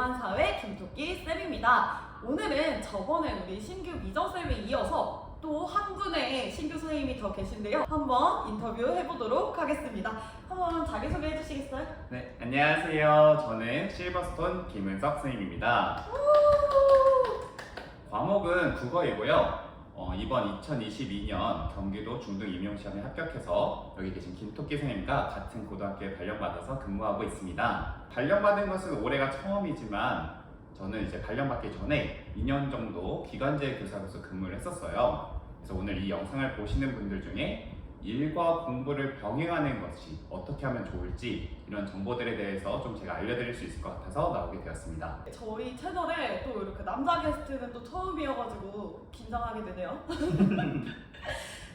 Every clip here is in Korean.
일반사회 김토끼 쌤입니다. 오늘은 저번에 우리 신규 미정쌤에 이어서 또 한 분의 신규 선생님이 더 계신데요. 한번 인터뷰 해보도록 하겠습니다. 한번 자기소개 해주시겠어요? 네, 안녕하세요. 저는 실버스톤 김은석 선생님입니다. 과목은 국어이고요. 이번 2022년 경기도 중등 임용시험에 합격해서 여기 계신 김토끼 선생님과 같은 고등학교에 발령받아서 근무하고 있습니다. 발령받은 것은 올해가 처음이지만 저는 이제 발령받기 전에 2년 정도 기간제 교사로서 근무를 했었어요. 그래서 오늘 이 영상을 보시는 분들 중에 일과 공부를 병행하는 것이 어떻게 하면 좋을지 이런 정보들에 대해서 좀 제가 알려드릴 수 있을 것 같아서 나오게 되었습니다. 저희 채널에 또 이렇게 남자 게스트는 또 처음이어가지고 긴장하게 되네요.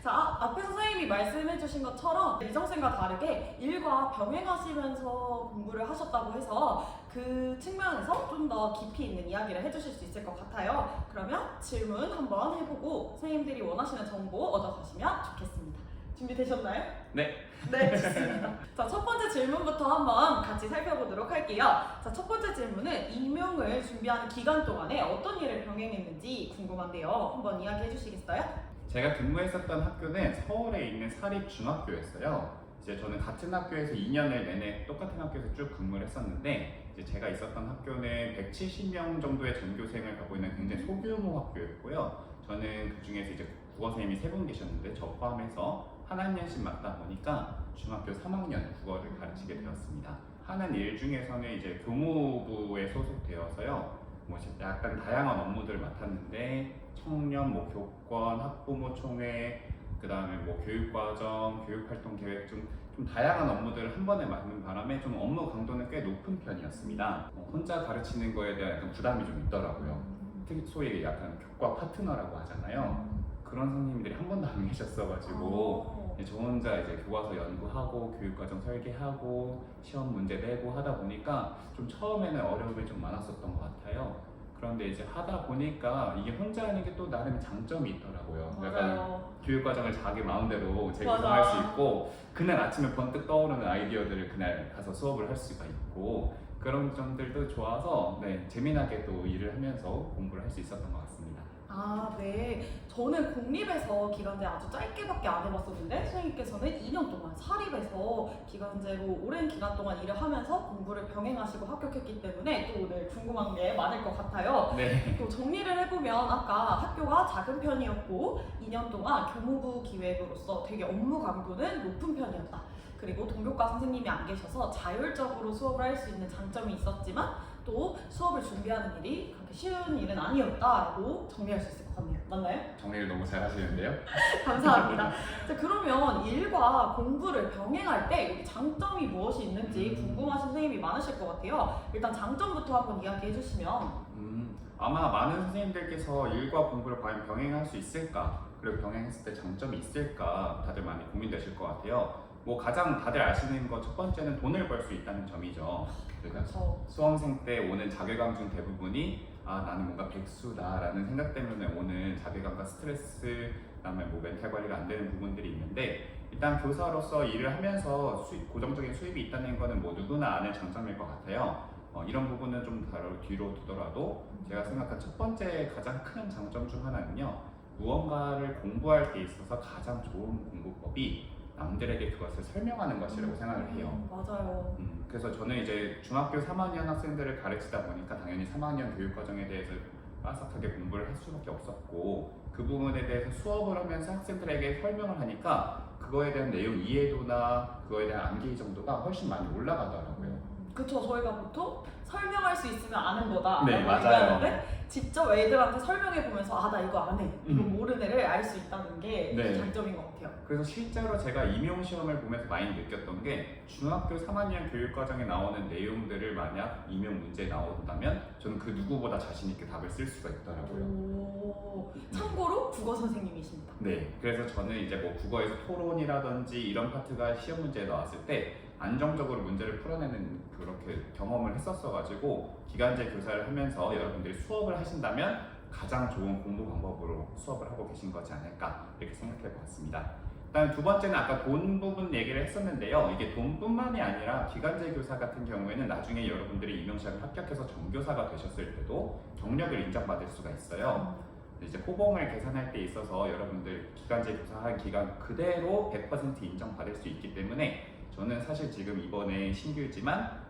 자, 앞에서 선생님이 말씀해주신 것처럼 미정쌤과 다르게 일과 병행하시면서 공부를 하셨다고 해서 그 측면에서 좀 더 깊이 있는 이야기를 해주실 수 있을 것 같아요. 그러면 질문 한번 해보고 선생님들이 원하시는 정보 얻어가시면 좋겠습니다. 준비되셨나요? 네. 네, 좋습니다. 자, 첫 번째 질문부터 한번 같이 살펴보도록 할게요. 자, 첫 번째 질문은 임용을 준비하는 기간 동안에 어떤 일을 병행했는지 궁금한데요. 한번 이야기해 주시겠어요? 제가 근무했었던 학교는 서울에 있는 사립중학교였어요. 이제 저는 같은 학교에서 2년을 내내 똑같은 학교에서 쭉 근무를 했었는데 이제 제가 있었던 학교는 170명 정도의 전교생을 갖고 있는 굉장히 소규모 학교였고요. 저는 그 중에서 이제 국어 선생님이 3분 계셨는데 저 포함해서 한 학년씩 맡다 보니까 중학교 3학년 국어를 가르치게 되었습니다. 하는 일 중에서는 이제 교무부에 소속되어서요. 뭐 약간 다양한 업무들을 맡았는데 청년, 뭐 교권, 학부모 총회, 그 다음에 뭐 교육과정, 교육활동 계획 좀 다양한 업무들을 한 번에 맡는 바람에 좀 업무 강도는 꽤 높은 편이었습니다. 혼자 가르치는 거에 대한 약간 부담이 좀 있더라고요. 특히 소위 약간 교과 파트너라고 하잖아요. 그런 선생님들이 한 번도 안 계셨어가지고 저 혼자 이제 교과서 연구하고 교육과정 설계하고 시험 문제 내고 하다 보니까 좀 처음에는 어려움이 좀 많았었던 것 같아요. 그런데 이제 하다 보니까 이게 혼자 하는 게 또 나름 장점이 있더라고요. 약간 교육과정을 자기 마음대로 재구성할 수 있고 그날 아침에 번뜩 떠오르는 아이디어들을 그날 가서 수업을 할 수가 있고 그런 점들도 좋아서 네, 재미나게 또 일을 하면서 공부를 할 수 있었던 것 같습니다. 아, 네. 저는 공립에서 기간제 아주 짧게밖에 안 해봤었는데 선생님께서는 2년 동안 사립에서 기간제로 오랜 기간 동안 일을 하면서 공부를 병행하시고 합격했기 때문에 또 오늘 궁금한 게 많을 것 같아요. 네. 또 정리를 해보면 아까 학교가 작은 편이었고 2년 동안 교무부 기획으로서 되게 업무 강도는 높은 편이었다. 그리고 동교과 선생님이 안 계셔서 자율적으로 수업을 할 수 있는 장점이 있었지만 또 수업을 준비하는 일이 그렇게 쉬운 일은 아니었다라고 정리할 수 있을 것 같네요. 맞나요? 정리를 너무 잘 하시는데요? 감사합니다. 자, 그러면 일과 공부를 병행할 때 여기 장점이 무엇이 있는지 궁금하신 선생님이 많으실 것 같아요. 일단 장점부터 한번 이야기해 주시면. 아마 많은 선생님들께서 일과 공부를 과연 병행할 수 있을까? 그리고 병행했을 때 장점이 있을까? 다들 많이 고민되실 것 같아요. 뭐 가장 다들 아시는 거 첫 번째는 돈을 벌 수 있다는 점이죠. 그러니까 수험생 때 오는 자괴감 중 대부분이 나는 뭔가 백수다라는 생각 때문에 오는 자괴감과 스트레스, 그다음에 뭐 멘탈 관리가 안 되는 부분들이 있는데 일단 교사로서 일을 하면서 고정적인 수입이 있다는 거는 뭐 누구나 아는 장점일 것 같아요. 이런 부분은 좀 바로 뒤로 두더라도 제가 생각한 첫 번째 가장 큰 장점 중 하나는요. 무언가를 공부할 때 있어서 가장 좋은 공부법이 남들에게 그것을 설명하는 것이라고 생각을 해요. 맞아요. 그래서 저는 이제 중학교 3학년 학생들을 가르치다 보니까 당연히 3학년 교육과정에 대해서 빠삭하게 공부를 할 수밖에 없었고 그 부분에 대해서 수업을 하면서 학생들에게 설명을 하니까 그거에 대한 내용 이해도나 그거에 대한 암기 정도가 훨씬 많이 올라가더라고요. 그쵸, 저희가 보통 설명할 수 있으면 아는 거다. 네, 맞아요. 직접 애들한테 설명해 보면서 나 이거 안 해. 이거 모르는 애를 알 수 있다는 게 네. 장점인 것 같아요. 그래서 실제로 제가 임용시험을 보면서 많이 느꼈던 게 중학교 3학년 교육과정에 나오는 내용들을 만약 임용 문제에 나온다면 저는 그 누구보다 자신 있게 답을 쓸 수가 있더라고요. 참고로 국어 선생님이십니다. 네, 그래서 저는 이제 뭐 국어에서 토론이라든지 이런 파트가 시험 문제에 나왔을 때 안정적으로 문제를 풀어내는 그렇게 경험을 했었어가지고 기간제 교사를 하면서 여러분들이 수업을 하신다면 가장 좋은 공부 방법으로 수업을 하고 계신 거지 않을까 이렇게 생각해 보았습니다. 일단 두 번째는 아까 돈 부분 얘기를 했었는데요. 이게 돈뿐만이 아니라 기간제 교사 같은 경우에는 나중에 여러분들이 임용시험에 합격해서 정교사가 되셨을 때도 경력을 인정받을 수가 있어요. 이제 호봉을 계산할 때 있어서 여러분들 기간제 교사한 기간 그대로 100% 인정받을 수 있기 때문에 저는 사실 지금 이번에 신규지만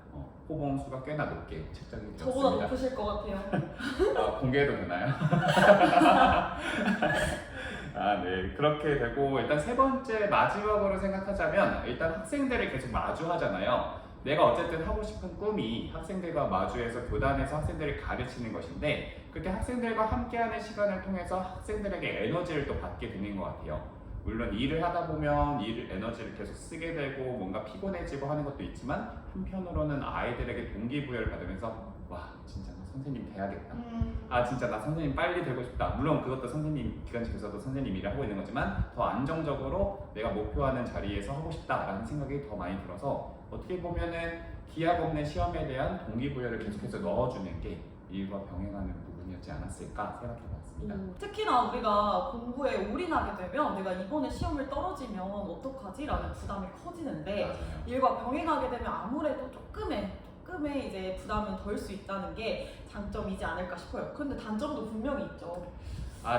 호봉 수가 꽤나 높게 책정이 되었습니다. 저보다 높으실 것 같아요. 공개해도 되나요? 네. 그렇게 되고 일단 세 번째 마지막으로 생각하자면 일단 학생들을 계속 마주하잖아요. 내가 어쨌든 하고 싶은 꿈이 학생들과 마주해서 교단에서 학생들을 가르치는 것인데 그렇게 학생들과 함께하는 시간을 통해서 학생들에게 에너지를 또 받게 되는 것 같아요. 물론 일을 하다 보면 에너지를 계속 쓰게 되고 뭔가 피곤해지고 하는 것도 있지만 한편으로는 아이들에게 동기부여를 받으면서 와 진짜 나 선생님 돼야겠다. 진짜 나 선생님 빨리 되고 싶다. 물론 그것도 선생님 기간제 교사도 선생님 일을 하고 있는 거지만 더 안정적으로 내가 목표하는 자리에서 하고 싶다라는 생각이 더 많이 들어서 어떻게 보면은 기약 없는 시험에 대한 동기부여를 계속해서 넣어주는 게 일과 병행하는 부분이었지 않았을까 생각해봤습니다. 특히나 우리가 공부에 올인하게 되면 내가 이번에 시험을 떨어지면 어떡하지? 라는 부담이 커지는데 맞아요. 일과 병행하게 되면 아무래도 조금의 이제 부담은 덜 수 있다는 게 장점이지 않을까 싶어요. 그런데 단점도 분명히 있죠.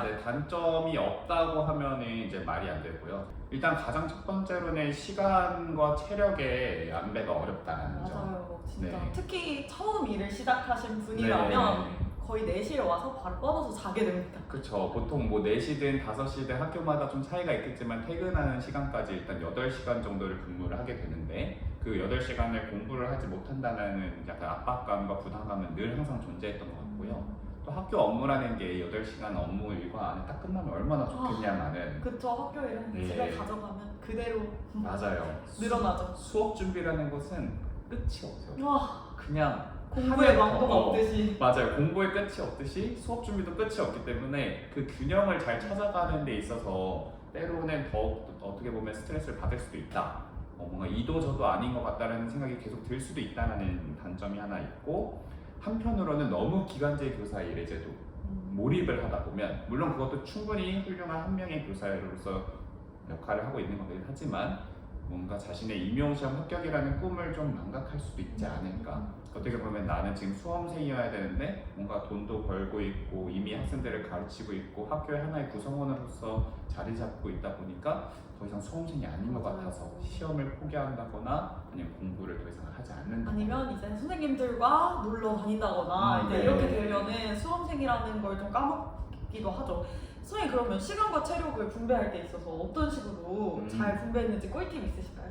네. 단점이 없다고 하면은 이제 말이 안 되고요. 일단 가장 첫 번째로는 시간과 체력의 안배가 어렵다는 점. 맞아요. 진짜. 네. 특히 처음 일을 시작하신 분이라면 거의 4시에 와서 바로 뻗어서 자게 됩니다. 그쵸. 보통 뭐 4시든 5시든 학교마다 좀 차이가 있겠지만 퇴근하는 시간까지 일단 8시간 정도를 근무를 하게 되는데 그 8시간을 공부를 하지 못한다는 약간 압박감과 부담감은 늘 항상 존재했던 것 같고요. 또 학교 업무라는 게 8시간 업무 일과 안에 딱 끝나면 얼마나 좋겠냐마는 그쵸. 학교 일은 네. 집에 가져가면 그대로 맞아요. 늘어나죠. 수업 준비라는 것은 끝이 없어요. 와, 그냥 공부에 하면 망도가 더- 없듯이. 맞아요. 공부에 끝이 없듯이 수업 준비도 끝이 없기 때문에 그 균형을 잘 찾아가는 데 있어서 때로는 더욱 어떻게 보면 스트레스를 받을 수도 있다. 뭔가 이도 저도 아닌 것 같다는 생각이 계속 들 수도 있다는 단점이 하나 있고 한편으로는 너무 기간제 교사 일에 이제 또 몰입을 하다 보면 물론 그것도 충분히 훌륭한 한 명의 교사로서 역할을 하고 있는 거긴 하지만 뭔가 자신의 임용시험 합격이라는 꿈을 좀 망각할 수도 있지 않을까. 어떻게 보면 나는 지금 수험생이어야 되는데 뭔가 돈도 벌고 있고 이미 학생들을 가르치고 있고 학교의 하나의 구성원으로서 자리 잡고 있다 보니까 더 이상 수험생이 아닌 것 같아서 시험을 포기한다거나 아니면 공부를 더 이상 하지 않는다거나 아니면 이제 선생님들과 놀러 다닌다거나 이제 네. 이렇게 되면은 수험생이라는 걸 좀 까먹기도 하죠. 선생님 그러면 시간과 체력을 분배할 때 있어서 어떤 식으로 잘 분배했는지 꿀팁 있으실까요?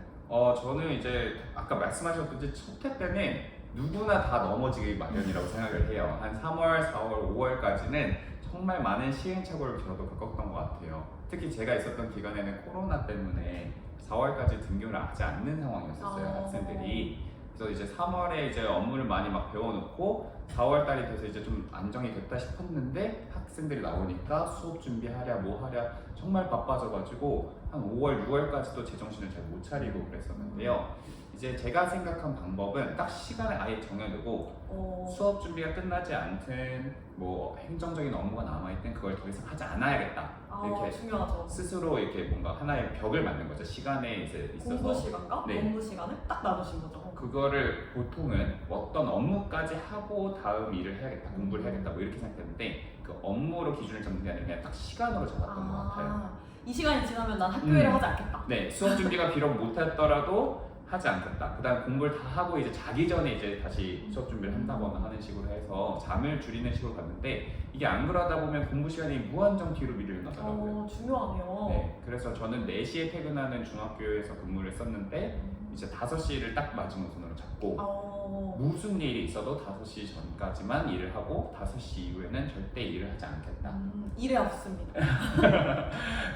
저는 이제 아까 말씀하셨듯이 첫 해 때는 누구나 다 넘어지기 마련이라고 생각을 해요. 한 3월, 4월, 5월까지는 정말 많은 시행착오를 저도 겪었던 것 같아요. 특히 제가 있었던 기간에는 코로나 때문에 4월까지 등교를 하지 않는 상황이었어요, 학생들이. 그래서 이제 3월에 이제 업무를 많이 막 배워놓고 4월 달이 돼서 이제 좀 안정이 됐다 싶었는데 학생들이 나오니까 수업 준비하랴 뭐 하랴 정말 바빠져가지고 한 5월, 6월까지도 제정신을 잘 못 차리고 그랬었는데요. 이제 제가 생각한 방법은 딱 시간을 아예 정해두고 수업 준비가 끝나지 않든 뭐 행정적인 업무가 남아있든 그걸 더 이상 하지 않아야겠다. 이렇게 중요하죠. 스스로 이렇게 뭔가 하나의 벽을 만든 거죠. 시간에 이제 있어서 공부 시간과 네. 업무 시간을 딱 나누신 거죠. 그거를 보통은 어떤 업무까지 하고 다음 일을 해야겠다, 공부를 해야겠다 뭐 이렇게 생각했는데 그 업무로 기준을 잡는 게 아니라 그냥 딱 시간으로 잡았던 것 같아요. 이 시간이 지나면 난 학교 일을 하지 않겠다. 네, 수업 준비가 비록 못했더라도 하지 않겠다. 그다음 공부를 다 하고 이제 자기 전에 이제 다시 수업 준비를 한다거나 하는 식으로 해서 잠을 줄이는 식으로 갔는데 이게 안 그러다 보면 공부 시간이 무한정 뒤로 밀려나더라고요. 중요하네요. 네, 그래서 저는 4시에 퇴근하는 중학교에서 근무를 했었는데 이제 5시를 딱 마지노선으로 잡고 무슨 일이 있어도 5시 전까지만 일을 하고 5시 이후에는 절대 일을 하지 않겠다. 일에 없습니다.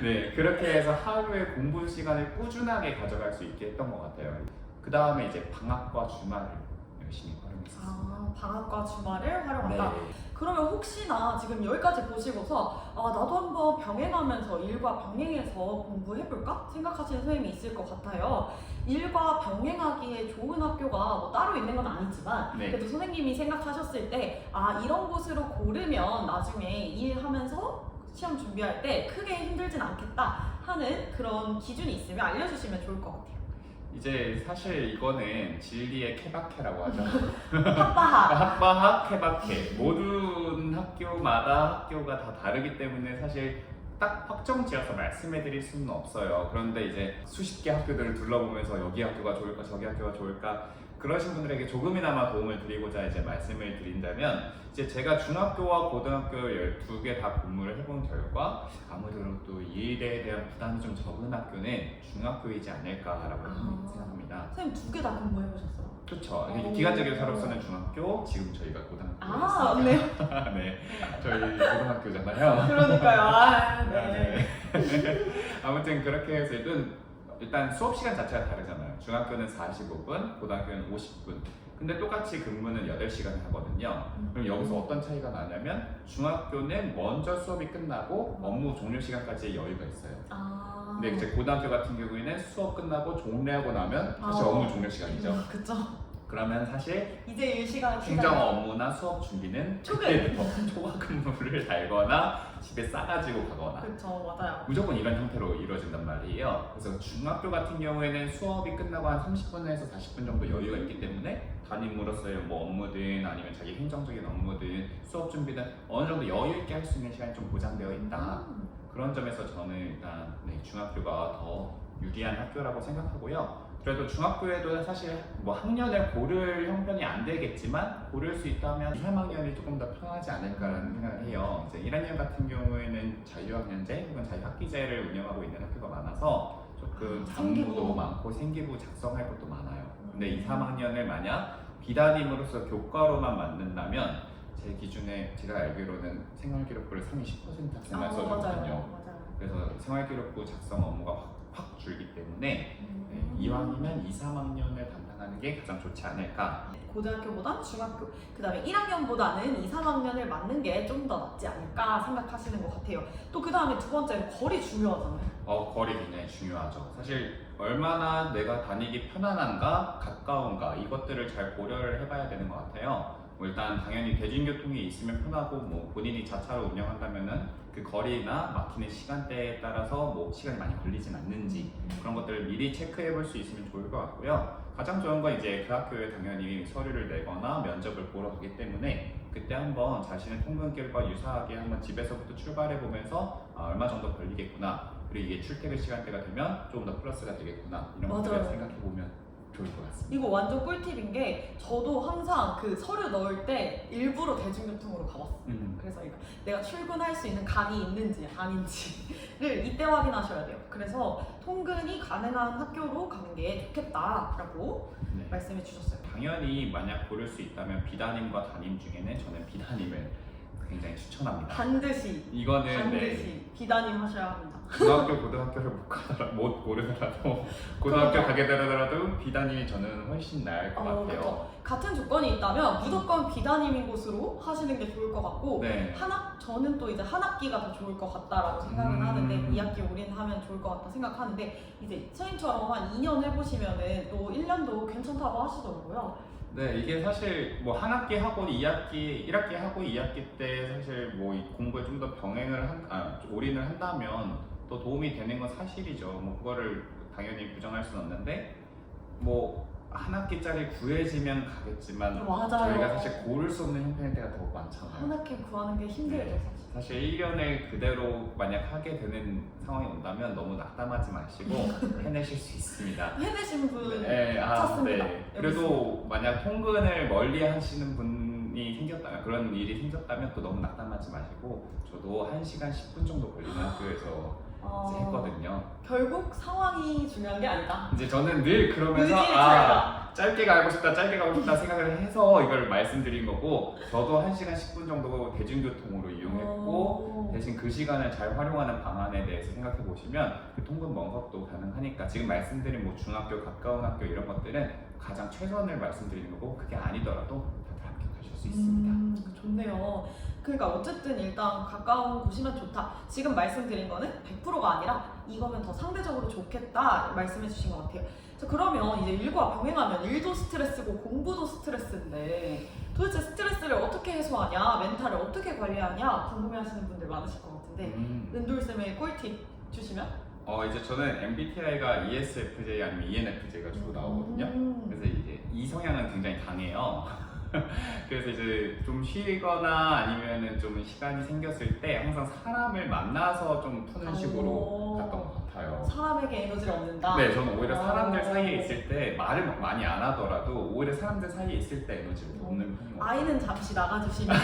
네, 그렇게 해서 하루에 공부 시간을 꾸준하게 가져갈 수 있게 했던 것 같아요. 그 다음에 이제 방학과 주말을 열심히 활용했었습니다. 방학과 주말을 활용한다. 네. 그러면 혹시나 지금 여기까지 보시고서 나도 한번 병행하면서 일과 병행해서 공부해볼까? 생각하시는 선생님이 있을 것 같아요. 일과 병행하기에 좋은 학교가 뭐 따로 있는 건 아니지만 네. 그래도 선생님이 생각하셨을 때 이런 곳으로 고르면 나중에 일하면서 시험 준비할 때 크게 힘들진 않겠다 하는 그런 기준이 있으면 알려주시면 좋을 것 같아요. 이제 사실 이거는 진리의 케바케라고 하죠. 학과학. 학과학, 케바케 모든 학교마다 학교가 다 다르기 때문에 사실 딱 확정 지어서 말씀해 드릴 수는 없어요. 그런데 이제 수십 개 학교들을 둘러보면서 여기 학교가 좋을까 저기 학교가 좋을까 그러신 분들에게 조금이나마 도움을 드리고자 이제 말씀을 드린다면, 이제 제가 중학교와 고등학교 12개 다 근무를 해본 결과 아무래도 또 이 일에 대한 부담이 좀 적은 학교는 중학교이지 않을까라고 생각합니다. 선생님 2개 다 근무해보셨어요? 그렇죠. 기간제교사로서는 중학교, 지금 저희가 고등학교. 아, 맞네요. 네, 저희 고등학교잖아요. 그러니까요. 네. 아무튼 그렇게 해서 일단 수업 시간 자체가 다르잖아요. 중학교는 45분, 고등학교는 50분. 근데 똑같이 근무는 8시간 하거든요. 그럼 여기서 어떤 차이가 나냐면 중학교는 먼저 수업이 끝나고 업무 종료 시간까지의 여유가 있어요. 근데 이제 고등학교 같은 경우에는 수업 끝나고 종례하고 나면 사실 업무 종료 시간이죠. 그쵸. 그러면 사실 이제 일 시간 행정 업무나 수업 준비는 그때부터 초과 근무를 달거나 집에 싸가지고 가거나 그쵸, 맞아요. 무조건 이런 형태로 이루어진단 말이에요. 그래서 중학교 같은 경우에는 수업이 끝나고 한 30분에서 40분 정도 여유가 있기 때문에 담임으로서의 뭐 업무든 아니면 자기 행정적인 업무든 수업 준비든 어느 정도 여유 있게 할 수 있는 시간이 좀 보장되어 있다. 그런 점에서 저는 일단 중학교가 더 유리한 학교라고 생각하고요. 그래도 중학교에도 사실 뭐 학년을 고를 형편이 안 되겠지만 고를 수 있다면 2, 3학년이 조금 더 편하지 않을까라는 생각을 해요. 이제 1학년 같은 경우에는 자유학년제 혹은 자유학기제를 운영하고 있는 학교가 많아서 조금 장부도 많고 생기부 작성할 것도 많아요. 근데 2, 3학년을 만약 비담임으로서 교과로만 만든다면 제 기준에 제가 알기로는 생활기록부를 상위 10% 학생만 써주거든요. 그래서 생활기록부 작성 업무가 확 줄기 때문에 이왕이면 2, 3학년을 담당하는 게 가장 좋지 않을까. 고등학교보단 중학교, 그 다음에 1학년보다는 2, 3학년을 맡는 게 좀 더 낫지 않을까 생각하시는 것 같아요. 또 그 다음에 2번째로 거리 중요하잖아요. 거리 굉장히 중요하죠. 사실 얼마나 내가 다니기 편안한가, 가까운가 이것들을 잘 고려를 해봐야 되는 것 같아요. 뭐 일단 당연히 대중교통이 있으면 편하고 뭐 본인이 자차로 운영한다면은 그 거리나 막히는 시간대에 따라서 뭐 시간이 많이 걸리진 않는지 그런 것들을 미리 체크해 볼 수 있으면 좋을 것 같고요. 가장 좋은 건 이제 그 학교에 당연히 서류를 내거나 면접을 보러 가기 때문에 그때 한번 자신의 통근길과 유사하게 한번 집에서부터 출발해 보면서 얼마 정도 걸리겠구나, 그리고 이게 출퇴근 시간대가 되면 조금 더 플러스가 되겠구나 이런 것들을 생각해 보면 좋을 것 같습니다. 이거 완전 꿀팁인 게 저도 항상 그 서류 넣을 때 일부러 대중교통으로 가봤어요. 그래서 이거 내가 출근할 수 있는 강이 있는지 아닌지를 이때 확인하셔야 돼요. 그래서 통근이 가능한 학교로 가는 게 좋겠다라고 말씀해 주셨어요. 당연히 만약 고를 수 있다면 비담임과 담임 중에는 저는 비담임을 굉장히 추천합니다. 반드시 이거는 비담임 하셔야 합니다. 중학교, 고등학교를 못 고르더라도 고등학교 가게 되더라도 비담임이 저는 훨씬 나을 것 같아요. 그렇죠. 같은 조건이 있다면 무조건 비담임인 곳으로 하시는 게 좋을 것 같고 저는 또 이제 한 학기가 더 좋을 것 같다라고 생각은 하는데 2학기 올인하면 좋을 것 같다 생각하는데 이제 선생님처럼 한 2년 해보시면은 또 1년도 괜찮다고 하시더라고요. 네, 이게 사실 뭐 한 학기 하고 2학기, 1학기 하고 2학기 때 사실 뭐 이 공부에 좀 더 올인을 한다면 또 도움이 되는 건 사실이죠. 뭐 그거를 당연히 부정할 수는 없는데 뭐 한 학기짜리 구해지면 가겠지만 저희가 사실 고를 수 없는 형편일 때가 더 많잖아요. 한 학기 구하는 게 힘들죠, 사실 1년을 그대로 만약 하게 되는 상황이 온다면 너무 낙담하지 마시고 해내실 수 있습니다. 해내신 분 찾습니다. 그래도 만약 통근을 멀리 하시는 분이 생겼다면, 그런 일이 생겼다면 또 너무 낙담하지 마시고, 저도 1시간 10분 정도 걸리는 학교에서 이제 했거든요. 결국 상황이 중요한 게 아니다. 이제 저는 늘 그러면서 짧게 가고 싶다 생각을 해서 이걸 말씀드린 거고, 저도 1시간 10분 정도 대중교통으로 이용했고 대신 그 시간을 잘 활용하는 방안에 대해서 생각해 보시면 그 통근 먼 것도 가능하니까 지금 말씀드린 뭐 중학교, 가까운 학교 이런 것들은 가장 최선을 말씀드리는 거고, 그게 아니더라도 다들 합격하실 수 있습니다. 좋네요. 그러니까 어쨌든 일단 가까운 곳이면 좋다. 지금 말씀드린 거는 100%가 아니라 이거면 더 상대적으로 좋겠다 말씀해 주신 것 같아요. 자, 그러면 이제 일과 병행하면 일도 스트레스고 공부도 스트레스인데 도대체 스트레스를 어떻게 해소하냐, 멘탈을 어떻게 관리하냐 궁금해하시는 분들 많으실 것 같아요. 같은데 은돌쌤의 꿀팁 주시면? 이제 저는 MBTI가 ESFJ 아니면 ENFJ가 주로 나오거든요. 그래서 이제 이 성향은 굉장히 강해요. 그래서 이제 좀 쉬거나 아니면은 좀 시간이 생겼을 때 항상 사람을 만나서 좀 푸는 식으로 갔던 것 같아요. 사람에게 에너지를 얻는다? 네, 저는 오히려 사람들 사이에 있을 때 말을 막 많이 안 하더라도 오히려 사람들 사이에 있을 때 에너지를 얻는 편인 것 같아요. 아이는 잠시 나가주시면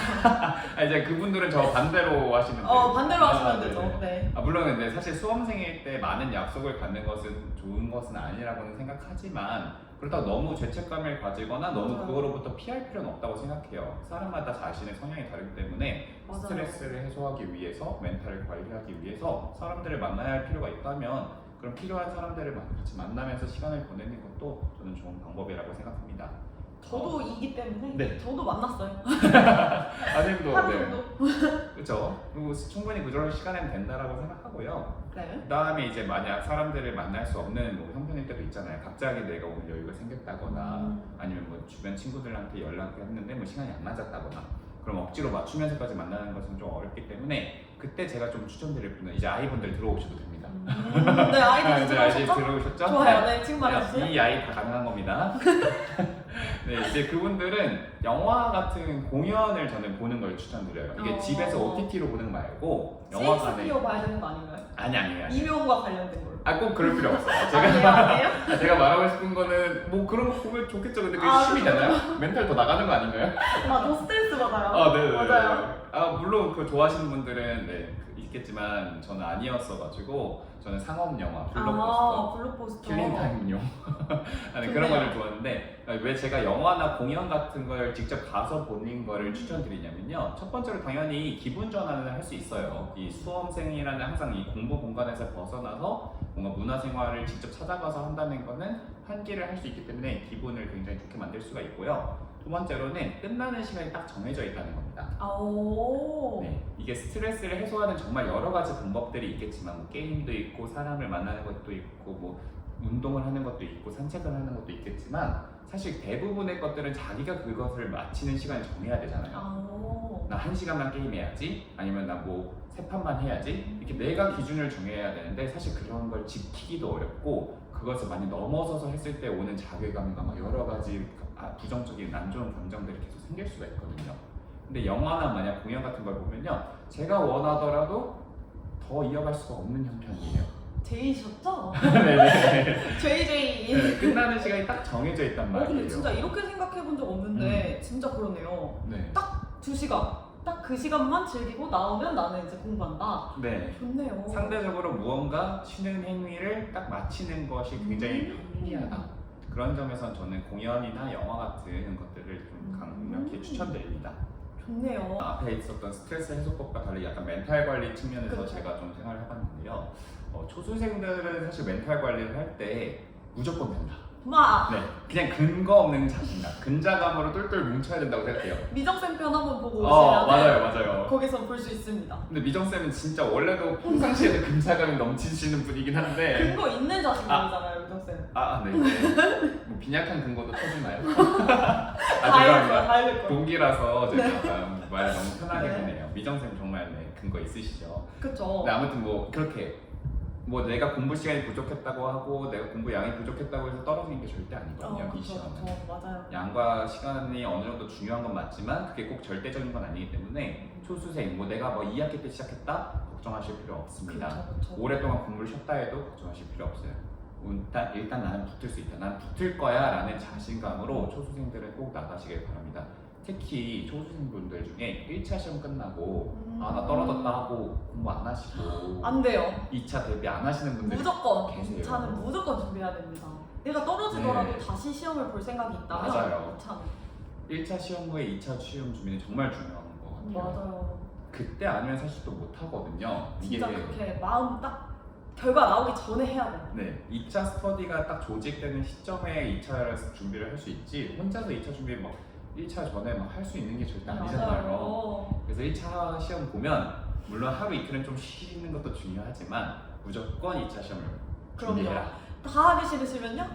이제 그분들은 저 반대로 하시는데 반대로 하시면 네네. 되죠. 네. 물론 근데 사실 수험생일 때 많은 약속을 갖는 것은 좋은 것은 아니라고는 생각하지만 그렇다고 너무 죄책감을 가지거나 너무 맞아요. 그거로부터 피할 필요는 없다고 생각해요. 사람마다 자신의 성향이 다르기 때문에 맞아요. 스트레스를 해소하기 위해서 멘탈을 관리하기 위해서 사람들을 만나야 할 필요가 있다면 그럼 필요한 사람들을 같이 만나면서 시간을 보내는 것도 저는 좋은 방법이라고 생각합니다. 저도 이기 때문에 네. 저도 만났어요. 아님도 하루 네. 정도. 그렇죠. 그리고 충분히 그럴 시간은 된다라고 생각하고요. 네. 그다음에 이제 만약 사람들을 만날 수 없는 뭐 형편일 때도 있잖아요. 갑자기 내가 오늘 여유가 생겼다거나 아니면 뭐 주변 친구들한테 연락을 했는데 뭐 시간이 안 맞았다거나 그럼 억지로 맞추면서까지 만나는 것은 좀 어렵기 때문에 그때 제가 좀 추천드릴 분은 이제 아이분들 들어오셔도 됩니다. 네, 아이들 이제 아이들 들어오셨죠? 들어오셨죠? 좋아요. 네, 지금 말해주세요. 이 아이 다 가능한 겁니다. 네, 이제 그분들은 영화 같은 공연을 저는 보는 걸 추천드려요. 이게 집에서 OTT로 보는 거 말고 영화관에 셰익스피어 봐야 되는 거 아닌가요? 아니에요. 이명과 관련된 걸로. 꼭 그럴 필요 없어요. 아니에요? 제가 말하고 싶은 거는 뭐 그런 거 보면 좋겠죠. 근데 그게 쉼이잖아요. 멘탈 더 나가는 거 아닌가요? 저 스트레스 받아요. 네네. 맞아요. 물론 그 좋아하시는 분들은 네, 있겠지만 저는 아니었어가지고 저는 상업 영화, 블록버스터, 블록버스터. 킬링타임용 하는 그런 거를 좋아하는데 왜 제가 영화나 공연 같은 걸 직접 가서 보는 거를 추천드리냐면요. 첫 번째로 당연히 기분 전환을 할 수 있어요. 이 수험생이라는 항상 이 공부 공간에서 벗어나서 뭔가 문화생활을 직접 찾아가서 한다는 거는 환기를 할 수 있기 때문에 기분을 굉장히 좋게 만들 수가 있고요. 두 번째로는 끝나는 시간이 딱 정해져 있다는 겁니다. 네, 이게 스트레스를 해소하는 정말 여러 가지 방법들이 있겠지만 뭐 게임도 있고 사람을 만나는 것도 있고 뭐 운동을 하는 것도 있고 산책을 하는 것도 있겠지만 사실 대부분의 것들은 자기가 그것을 마치는 시간을 정해야 되잖아요. 나 1시간만 게임해야지 아니면 나 뭐 3판만 해야지 이렇게 내가 기준을 정해야 되는데 사실 그런 걸 지키기도 어렵고 그것을 많이 넘어서서 했을 때 오는 자괴감과 막 여러 가지 부정적인 안 좋은 감정들이 계속 생길 수가 있거든요. 근데 영화나 만약 공연 같은 걸 보면요 제가 원하더라도 더 이어갈 수가 없는 형편이에요. 제이셨죠? 네네. JJ. 네, 끝나는 시간이 딱 정해져 있단 말이에요. 근데 진짜 이렇게 생각해 본 적 없는데 진짜 그러네요. 네. 딱 2시간. 딱 그 시간만 즐기고 나오면 나는 이제 공부한다. 네. 좋네요. 상대적으로 무언가 쉬는 행위를 딱 마치는 것이 굉장히 편리하다. 그런 점에서 저는 공연이나 영화 같은 것들을 좀 강력히 추천드립니다. 좋네요. 앞에 있었던 스트레스 해소법과 달리 약간 멘탈 관리 측면에서 그렇죠. 제가 좀 생각을 해봤는데요. 초수생들은 사실 멘탈 관리를 할 때 무조건 된다. 네, 그냥 근거 없는 자신감, 근자감으로 똘똘 뭉쳐야 된다고 생각해요. 미정쌤 편 한번 보고 오시면 맞아요. 거기서 볼 수 있습니다. 근데 미정쌤은 진짜 원래도 평상시에도 근자감이 넘치시는 분이긴 한데 근거 있는 자신감이잖아요, 미정쌤. 네. 뭐 빈약한 근거도 터지나요? 다 읽을 거예요. 동기라서 제가 약간 말 너무 편하게 네. 하네요. 미정쌤 정말 근거 있으시죠? 그쵸. 근데 아무튼 뭐 그렇게 뭐 내가 공부 시간이 부족했다고 하고 내가 공부 양이 부족했다고 해서 떨어지는 게 절대 아니거든요. 이 시간은. 맞아요. 양과 시간이 어느 정도 중요한 건 맞지만 그게 꼭 절대적인 건 아니기 때문에 초수생 뭐 내가 뭐 2학기 때 시작했다 걱정하실 필요 없습니다. 그쵸. 오랫동안 공부를 쉬었다 해도 걱정하실 필요 없어요. 일단 나는 붙을 수 있다. 난 붙을 거야 라는 자신감으로 초수생들은 꼭 나가시길 바랍니다. 특히 초수생분들 중에 1차 시험 끝나고 나 떨어졌다 하고 공부 안 하시고 안 돼요. 2차 대비 안 하시는 분들이 무조건 계세요. 2차는 무조건 준비해야 됩니다. 내가 떨어지더라도 네. 다시 시험을 볼 생각이 있다면 맞아요. 2차는 1차 시험 후에 2차 시험 준비는 정말 중요한 것 같아요. 맞아요. 그때 아니면 사실 또 못 하거든요. 진짜 그렇게 마음 딱 결과 나오기 전에 해야 돼. 네, 2차 스터디가 딱 조직되는 시점에 2차 준비를 할 수 있지 혼자서 2차 준비 막 1차 전에 막 할 수 있는 게 절대 아니잖아요. 그래서 1차 시험 보면 물론 하루 이틀은 좀 쉬는 것도 중요하지만 무조건 2차 시험을 준비해라. 다 하기 싫으시면요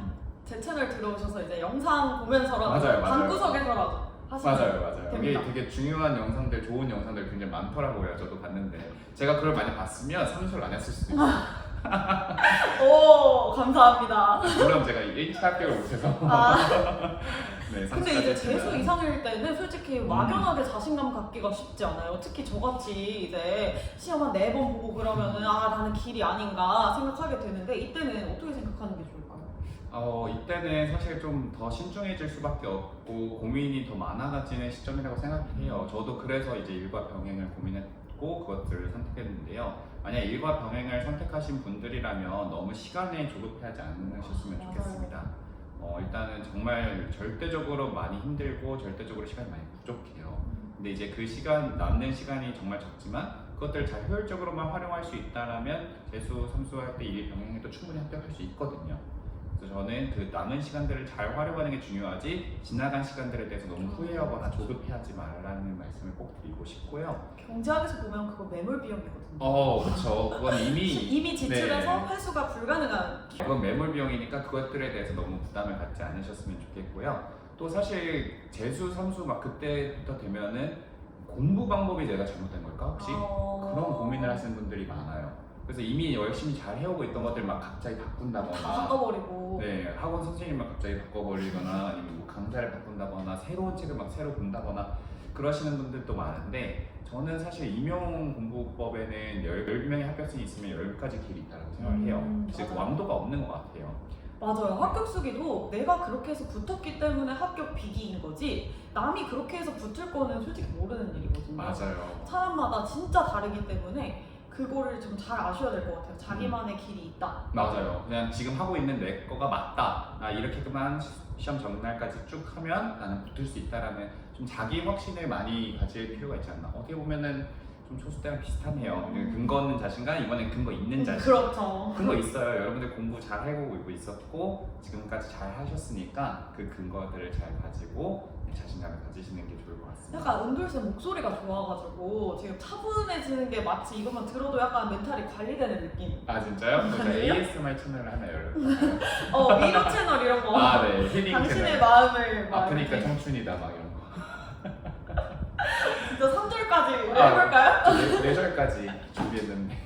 제 채널 들어오셔서 이제 영상 보면서라도 맞아요. 방구석에서라도 하시는 맞아요. 이게 됩니다. 되게 중요한 영상들, 좋은 영상들 굉장히 많더라고요. 저도 봤는데 제가 그걸 많이 봤으면 삼수를 안 했을 수도 있어요. 오, 감사합니다. 물론 제가 1차 합격을 못해서 아, 네, 근데 이제 삼수까지 재수 했지만. 이상일 때는 솔직히 막연하게 자신감 갖기가 쉽지 않아요. 특히 저같이 이제 시험 한 4번 보고 그러면은 아, 나는 길이 아닌가 생각하게 되는데 이때는 어떻게 생각하는 게 좋을까요? 이때는 사실 좀 더 신중해질 수밖에 없고 고민이 더 많아지는 시점이라고 생각해요. 저도 그래서 이제 일과 병행을 고민했고 그것들을 선택했는데요. 만약 일과 병행을 선택하신 분들이라면 너무 시간에 조급해하지 않으셨으면 맞아요. 좋겠습니다. 일단은 정말 절대적으로 많이 힘들고 절대적으로 시간이 많이 부족해요. 근데 이제 그 시간, 남는 시간이 정말 적지만 그것들을 잘 효율적으로만 활용할 수 있다라면 재수, 삼수할 때 일 병행에도 충분히 합격할 수 있거든요. 그래서 저는 그 남은 시간들을 잘 활용하는 게 중요하지 지나간 시간들에 대해서 너무 후회하거나 조급해하지 말라는 말씀을 꼭 드리고 싶고요. 경제학에서 보면 그거 매몰 비용이거든요. 그렇죠. 그건 이미 지출해서 네. 회수가 불가능한. 그건 매몰 비용이니까 그것들에 대해서 너무 부담을 갖지 않으셨으면 좋겠고요. 또 사실 재수, 삼수 막 그때부터 되면은 공부 방법이 내가 잘못된 걸까 혹시? 그런 고민을 하시는 분들이 많아요. 그래서 이미 열심히 잘 해오고 있던 것들 막 갑자기 다 바꾼다거나 바꿔버리고. 네, 학원 선생님을 갑자기 바꿔버리거나 아니면 뭐 강사를 바꾼다거나 새로운 책을 막 새로 본다거나 그러시는 분들도 많은데 저는 사실 임용 공부법에는 10명의 합격생이 있으면 10가지 길이 있다고 생각을 해요. 즉 맞아요. 왕도가 없는 것 같아요. 맞아요. 합격 수기도 내가 그렇게 해서 붙었기 때문에 합격 비기인 거지 남이 그렇게 해서 붙을 거는 솔직히 모르는 일이거든요. 맞아요. 사람마다 진짜 다르기 때문에 그거를 좀 잘 아셔야 될 것 같아요. 자기만의 길이 있다. 맞아요. 그냥 지금 하고 있는 내 거가 맞다. 나 이렇게만 시험 전날까지 쭉 하면 나는 붙을 수 있다라는 좀 자기 확신을 많이 가질 필요가 있지 않나. 어떻게 보면은 좀 초수 때랑 비슷하네요. 근거 없는 자신감, 이번엔 근거 있는 자신. 그렇죠. 근거 있어요. 여러분들 공부 잘 해오고 있었고 지금까지 잘 하셨으니까 그 근거들을 잘 가지고 자신감을 가지시는 게 좋을 것 같습니다. 약간 은돌쌤 목소리가 좋아가지고 지금 차분해지는 게 마치 이것만 들어도 약간 멘탈이 관리되는 느낌. 아 진짜요? 그러니까 아니에요? ASMR 채널을 하나 열렸어요. 미러 채널 이런 거. 아 네, 힐링 당신의 채널. 마음을 막 아프니까 이렇게. 청춘이다 막 이런 거. 진짜 3절까지 우리 아. 해볼까요? 뇌절까지 준비했는데.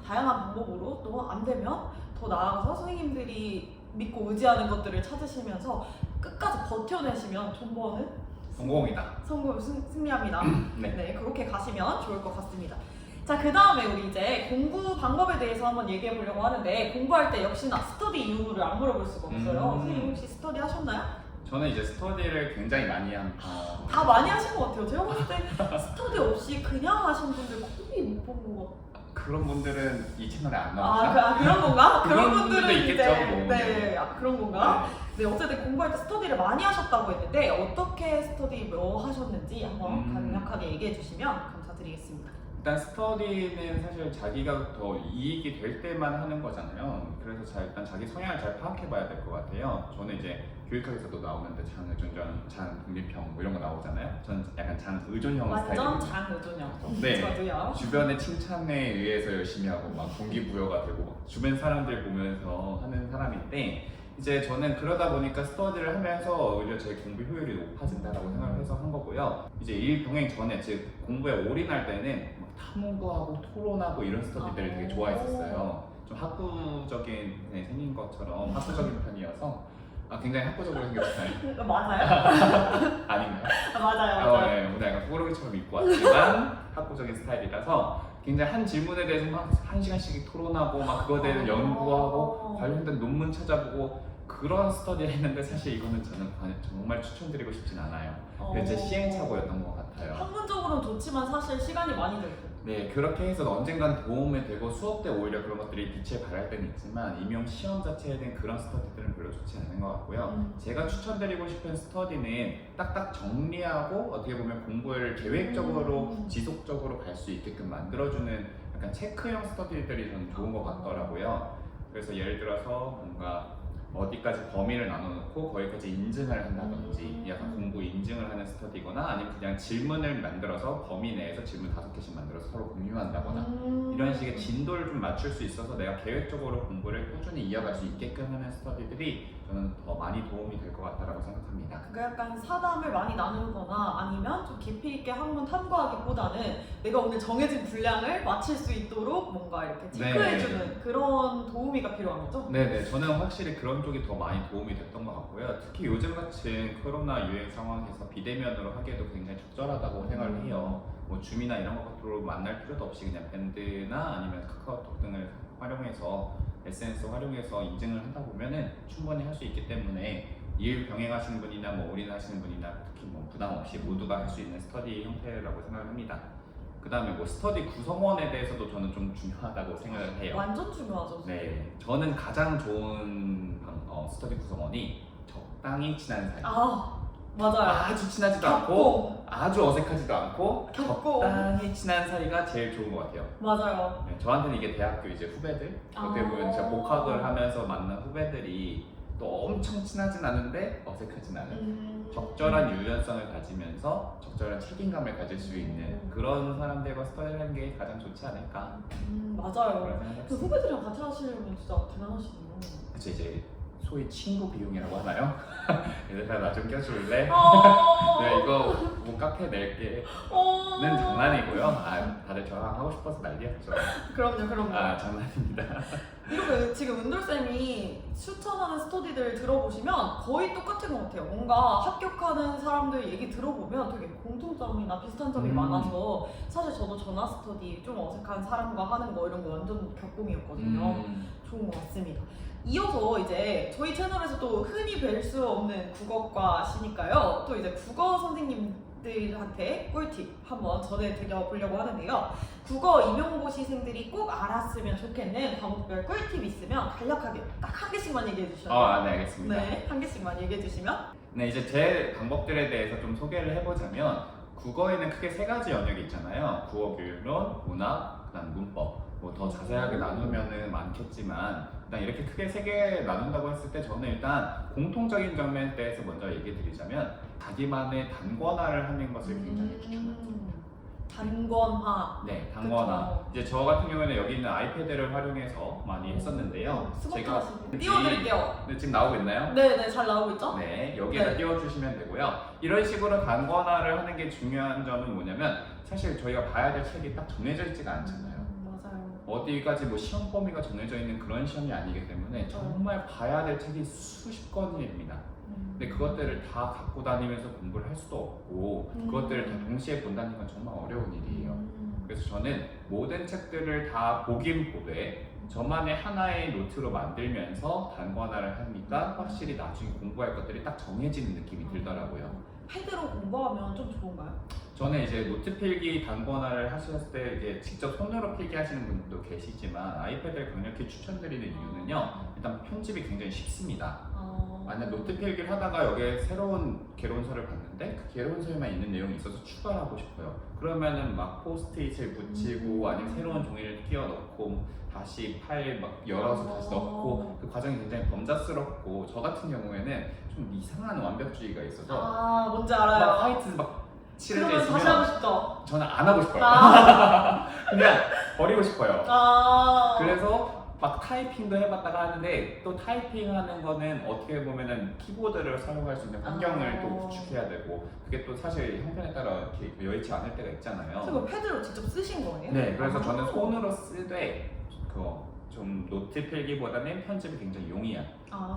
다양한 방법으로 또 안 되면 더 나아가서 선생님들이 믿고 의지하는 것들을 찾으시면서 끝까지 버텨내시면 존버는 성공이다. 성공을 승리합니다. 네. 네, 그렇게 가시면 좋을 것 같습니다. 자, 그 다음에 우리 이제 공부 방법에 대해서 한번 얘기해 보려고 하는데 공부할 때 역시나 스터디 이유를 안 물어볼 수가 없어요. 선생님 혹시 스터디 하셨나요? 저는 이제 스터디를 굉장히 많이 한. 다 많이 하신 것 같아요. 제가 봤을 때 스터디 없이 그냥 하신 분들 거의 못 본 것 같아요. 그런 분들은 이 채널에 안 나오죠? 그런 건가? 그런 그런 분들은 분들도 이제 있겠죠, 뭐. 네, 그런 건가? 네, 어쨌든 공부할 때 스터디를 많이 하셨다고 했는데 어떻게 스터디 뭐 하셨는지 한번 간략하게 얘기해 주시면 감사드리겠습니다. 일단 스터디는 사실 자기가 더 이익이 될 때만 하는 거잖아요. 그래서 일단 자기 성향을 잘 파악해봐야 될 것 같아요. 저는 이제 교육학에서도 나오는데 장의존형, 장독립형 뭐 이런 거 나오잖아요. 저는 약간 장의존형 완전 스타일이거든요. 장의존형. 네. 저도요. 주변의 칭찬에 의해서 열심히 하고 막 동기부여가 되고 막 주변 사람들 보면서 하는 사람인데 이제 저는 그러다 보니까 스터디를 하면서 오히려 제 공부 효율이 높아진다라고 생각을 해서 한 거고요. 이제 일 병행 전에 즉 공부에 올인할 때는 막 탐구하고 토론하고 이런 스터디들을 되게 좋아했었어요. 좀 학구적인 생긴 것처럼 학구적인 편이어서 굉장히 학구적으로 생겼어요. 맞아요? 아닌가요? 맞아요. 네, 오늘 약간 꾸러기처럼 입고 왔지만 학구적인 스타일이라서 굉장히 한 질문에 대해서 막 1시간씩 토론하고 막 그거에 대해서 연구하고 관련된 논문 찾아보고 그런 스터디를 했는데 사실 이거는 저는 정말 추천드리고 싶진 않아요. 제 시행착오였던 것 같아요. 학문적으로는 좋지만 사실 시간이 많이 들고. 네, 그렇게 해서 언젠간 도움이 되고 수업 때 오히려 그런 것들이 빛에 발할 때는 있지만 임용 시험 자체에 대한 그런 스터디들은 별로 좋지 않은 것 같고요. 제가 추천드리고 싶은 스터디는 딱딱 정리하고 어떻게 보면 공부를 계획적으로 지속적으로 갈 수 있게끔 만들어주는 약간 체크형 스터디들이 저는 좋은 것 같더라고요. 그래서 예를 들어서 뭔가 어디까지 범위를 나눠놓고 거기까지 인증을 한다든지 약간 공부 인증을 하는 스터디거나 아니면 그냥 질문을 만들어서 범위 내에서 질문 5개씩 만들어서 서로 공유한다거나 이런 식의 진도를 좀 맞출 수 있어서 내가 계획적으로 공부를 꾸준히 이어갈 수 있게끔 하는 스터디들이 저는 더 많이 도움이 될 것 같다라고 생각합니다. 그 약간 사담을 많이 나누거나 아니면 좀 깊이 있게 한번 탐구하기보다는 내가 오늘 정해진 분량을 마칠 수 있도록 뭔가 이렇게 체크해주는 그런 도우미가 필요한 거죠? 네네, 저는 확실히 그런 쪽이 더 많이 도움이 됐던 것 같고요. 특히 요즘 같은 코로나 유행 상황에서 비대면으로 하기에도 굉장히 적절하다고 생각을 해요. 뭐 줌이나 이런 것으로 만날 필요도 없이 그냥 밴드나 아니면 카카오톡 등을 활용해서 SNS 활용해서 인증을 하다 보면은 충분히 할 수 있기 때문에 일 병행하시는 분이나 뭐 올인하시는 분이나 특히 뭐 부담 없이 모두가 할 수 있는 스터디 형태라고 생각을 합니다. 그 다음에 뭐 스터디 구성원에 대해서도 저는 좀 중요하다고 생각을 해요. 완전 중요하죠. 네, 저는 가장 좋은 스터디 구성원이 적당히 친한 사이. 맞아요. 아주 친하지도 않고 겹고. 아주 어색하지도 않고 겹고. 적당히 친한 사이가 제일 좋은 것 같아요. 맞아요. 네, 저한테는 이게 대학교 이제 후배들 어떻게 보면 제가 복학을 하면서 만난 후배들이 또 엄청 친하진 않은데 어색하진 않은 적절한 유연성을 가지면서 적절한 책임감을 가질 수 있는 그런 사람들과 스터디를 하는 게 가장 좋지 않을까 맞아요. 그런 그 생각이 후배들이랑 같이 하시려면 진짜 대단하시네요. 그쵸 이제 소위 친구 비용이라고 하나요? 얘들아 나 좀 껴줄래? 내가 이거 뭐 카페 낼게 는 장난이고요. 다들 저랑 하고 싶어서 난리였죠. 그럼요. 장난입니다. 이렇게 지금 은돌쌤이 추천하는 스터디들 들어보시면 거의 똑같은 것 같아요. 뭔가 합격하는 사람들 얘기 들어보면 되게 공통점이나 비슷한 점이 많아서 사실 저도 전화 스터디 좀 어색한 사람과 하는 거 이런 거 완전 격공이었거든요. 좋은 것 같습니다. 이어서 이제 저희 채널에서 또 흔히 뵐 수 없는 국어과시니까요. 또 이제 국어 선생님들한테 꿀팁 한번 전해드려 보려고 하는데요. 국어 임용고시생들이 꼭 알았으면 좋겠는 과목별 꿀팁 있으면 간략하게 딱 한 개씩만 얘기해 주셔도 네 알겠습니다. 네, 한 개씩만 얘기해 주시면. 네 이제 제 방법들에 대해서 좀 소개를 해보자면 국어에는 크게 세 가지 영역이 있잖아요. 국어 교육론, 문학, 그다음 문법. 뭐 더 자세하게 나누면은 많겠지만 일단 이렇게 크게 세 개 나눈다고 했을 때 저는 일단 공통적인 점에 대해서 먼저 얘기 드리자면 자기만의 단권화를 하는 것을 굉장히 추천합니다. 단권화. 네, 단권화. 그쵸. 이제 저 같은 경우에는 여기 있는 아이패드를 활용해서 많이 했었는데요. 제가 띄워드릴게요. 네, 지금 나오고 있나요? 네네, 잘 나오고 있죠? 네, 여기에다 띄워주시면 되고요. 이런 식으로 단권화를 하는 게 중요한 점은 뭐냐면 사실 저희가 봐야 될 책이 딱 정해져 있지가 않잖아요. 맞아요. 어디까지 뭐 시험 범위가 정해져 있는 그런 시험이 아니기 때문에 정말 봐야 될 책이 수십 권입니다. 근데 그것들을 다 갖고 다니면서 공부를 할 수도 없고 그것들을 다 동시에 본다는 건 정말 어려운 일이에요. 그래서 저는 모든 책들을 다 보긴 보되 저만의 하나의 노트로 만들면서 단권화를 하니까 확실히 나중에 공부할 것들이 딱 정해지는 느낌이 들더라고요. 패드로 공부하면 좀 좋은가요? 저는 이제 노트 필기 단권화를 하셨을 때 이제 직접 손으로 필기하시는 분들도 계시지만 아이패드를 강력히 추천드리는 이유는요. 일단 편집이 굉장히 쉽습니다. 만약 노트 필기를 하다가 여기에 새로운 개론서를 봤는데 그 개론서에만 있는 내용이 있어서 추가를 하고 싶어요. 그러면은 막 포스트잇을 붙이고 아니면 새로운 종이를 끼워 넣고 다시 파일 막 열어서 다시 넣고 그 과정이 굉장히 범잡스럽고 저 같은 경우에는 좀 이상한 완벽주의가 있어서 뭔지 알아요. 막 화이트 막 칠해져 그러면 다시 하고 싶죠? 저는 안 하고 싶어요. 그냥 버리고 싶어요. 그래서 막 타이핑도 해봤다가 하는데 또 타이핑하는 거는 어떻게 보면은 키보드를 사용할 수 있는 환경을 또 구축해야 되고 그게 또 사실 형편에 따라 이렇게 여의치 않을 때가 있잖아요. 그거 패드로 직접 쓰신 거예요? 네, 그래서 저는 손으로 쓰되 그거 좀 노트 필기보다는 편집이 굉장히 용이한.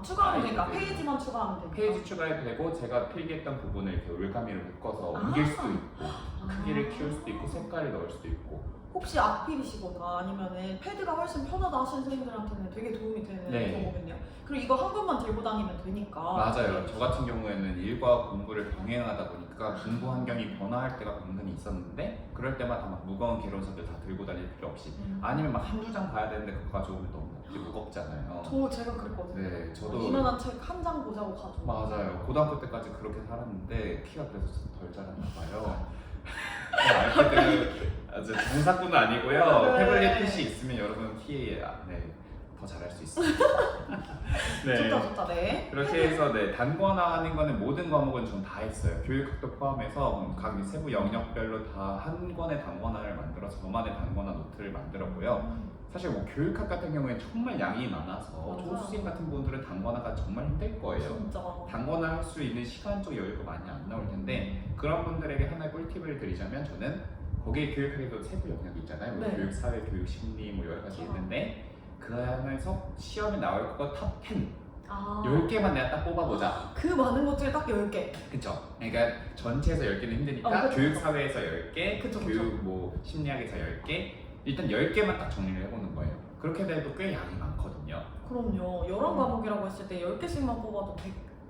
추가하면 되니까 페이지만 추가하면 되니까. 페이지 추가해도 되고 제가 필기했던 부분을 이렇게 올가미로 묶어서 옮길 수도 있고 크기를 키울 수도 있고 색깔을 넣을 수도 있고. 혹시 악필이시거나 아니면은 패드가 훨씬 편하다 하시는 선생님들한테는 되게 도움이 되는 거거든요. 그리고 이거 한 권만 들고 다니면 되니까. 맞아요. 저 같은 경우에는 일과 공부를 병행하다 보니까 공부 환경이 변화할 때가 은근히 있었는데 그럴 때마다 막 무거운 개론서들 다 들고 다닐 필요 없이 아니면 막 한두 장 봐야 되는데 그거 가져오면 너무 무겁잖아요. 제가 그랬거든요. 네, 저도 이만한 책 한 장 보자고 가지고. 맞아요. 고등학교 때까지 그렇게 살았는데 키가 그래서 덜 자랐나 봐요. 아이패드 아주 장사꾼은 아니고요. 태블릿 PC 있으면 여러분 키 더 잘할 수 있어요. 좋다 좋다. 네. 그렇게 해서 단권화하는 거는 모든 과목은 좀 다 했어요. 교육학도 포함해서 각 세부 영역별로 다 한 권의 단권화를 만들어서 저만의 단권화 노트를 만들었고요. 사실 뭐 교육학 같은 경우에는 정말 양이 많아서 맞아요. 조수생 같은 분들은 단권화가 정말 힘들 거예요. 진짜. 단권화 할 수 있는 시간적 여유가 많이 안 나올 텐데 그런 분들에게 하나의 꿀팁을 드리자면 저는 거기에 교육학에도 세부 영역이 있잖아요. 뭐 네. 교육, 사회, 교육, 심리 뭐 여러 가지 아. 있는데 그 안에서 시험에 나올 거 탑 10, 아. 10개만 내가 딱 뽑아보자. 그 많은 것 중에 딱 10개. 그쵸? 그러니까 전체에서 10개는 힘드니까 그쵸, 교육, 그쵸. 사회에서 10개, 그쵸, 그쵸. 교육, 뭐 심리학에서 10개 일단 10개만 딱 정리를 해보는 거예요. 그렇게 돼도 꽤 양이 많거든요. 그럼요. 여러 과목이라고 했을 때 10개씩만 뽑아도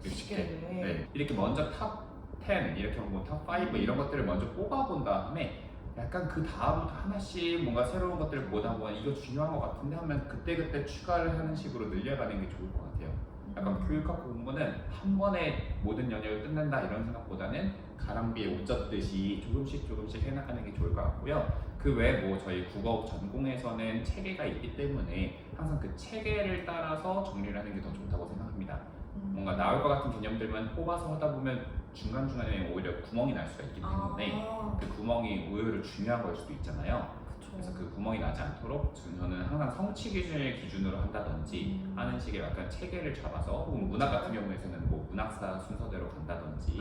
110개네. 네. 이렇게 먼저 탑 10, 이렇게 뭐 탑 5 이런 것들을 먼저 뽑아본 다음에 약간 그 다음부터 하나씩 뭔가 새로운 것들을 보다 보면 이거 중요한 것 같은데 하면 그때그때 추가를 하는 식으로 늘려가는 게 좋을 것 같아요. 약간 교육학 공부는 한 번에 모든 영역을 끝낸다 이런 생각보다는 가랑비에 옷 젖듯이 조금씩 해나가는 게 좋을 것 같고요. 그 외에 뭐 저희 국어 전공에서는 체계가 있기 때문에 항상 그 체계를 따라서 정리를 하는 게 더 좋다고 생각합니다. 뭔가 나올 것 같은 개념들만 뽑아서 하다 보면 중간중간에 오히려 구멍이 날 수가 있기 때문에 그 구멍이 오히려 중요한 걸 수도 있잖아요. 그래서 그 구멍이 나지 않도록 저는 항상 성취 기준을 기준으로 한다든지 하는 식의 약간 체계를 잡아서 혹은 문학 같은 경우에는 뭐 문학사 순서대로 간다든지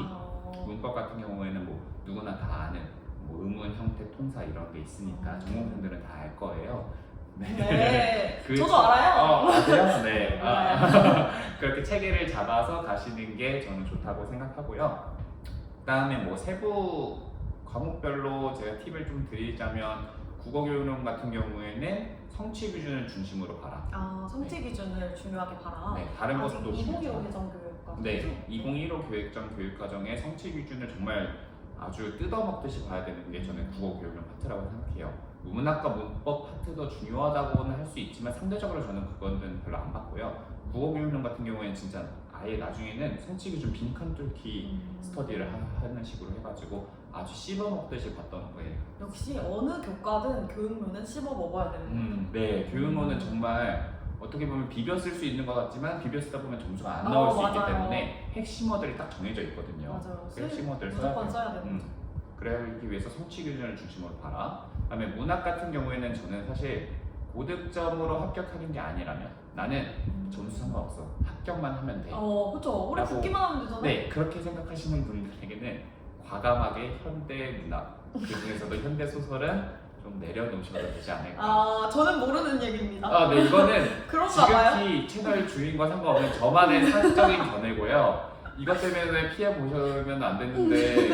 문법 같은 경우에는 뭐 누구나 다 아는 뭐 의문, 형태, 통사 이런 게 있으니까 전공생들은 다 알 거예요. 네. 그 저도 알아요. 아세요? 네. 알아요. 그렇게 체계를 잡아서 가시는 게 저는 좋다고 생각하고요. 그다음에 뭐 세부 과목별로 제가 팁을 좀 드리자면 국어교육론 같은 경우에는 성취 기준을 중심으로 봐라. 성취 기준을 중요하게 봐라. 네, 다른 것도 2015 개정 교육과정. 네, 2015 교육정 교육과정의 성취 기준을 정말 아주 뜯어먹듯이 봐야 되는 게 저는 국어교육론 파트라고 생각해요. 문학과 문법 파트도 중요하다고는 할 수 있지만 상대적으로 저는 그거는 별로 안 봤고요. 국어교육론 같은 경우에는 진짜 아예 나중에는 성취 기준 빈칸 뚫기 스터디를 하는 식으로 해가지고 아주 씹어먹듯이 봤던 거예요. 역시 어느 교과든 교육론은 씹어 먹어야 되는 거예요. 네, 교육론은 정말 어떻게 보면 비벼 쓸 수 있는 것 같지만 비벼 쓰다 보면 점수가 안 나올 수 있기 맞아요. 때문에 핵심어들이 딱 정해져 있거든요. 맞아요. 그 핵심어들 무조건 써야 되는 거죠. 그러기 위해서 성취 기준을 중심으로 봐라. 그다음에 문학 같은 경우에는 저는 사실 고득점으로 합격하는 게 아니라면 나는 점수 상관없어. 합격만 하면 돼. 그쵸. 오래 라고- 듣기만 하면 되잖아요. 네, 그렇게 생각하시는 분들에게는 과감하게 현대 문학, 그 중에서도 현대 소설은 좀 내려놓으셔도 되지 않을까. 저는 모르는 얘기입니다. 네, 이거는 그런가 봐요. 지극히 채널 주인과 상관없는 저만의 사적인 견해고요. 이것 때문에 피해 보시면 안 되는데,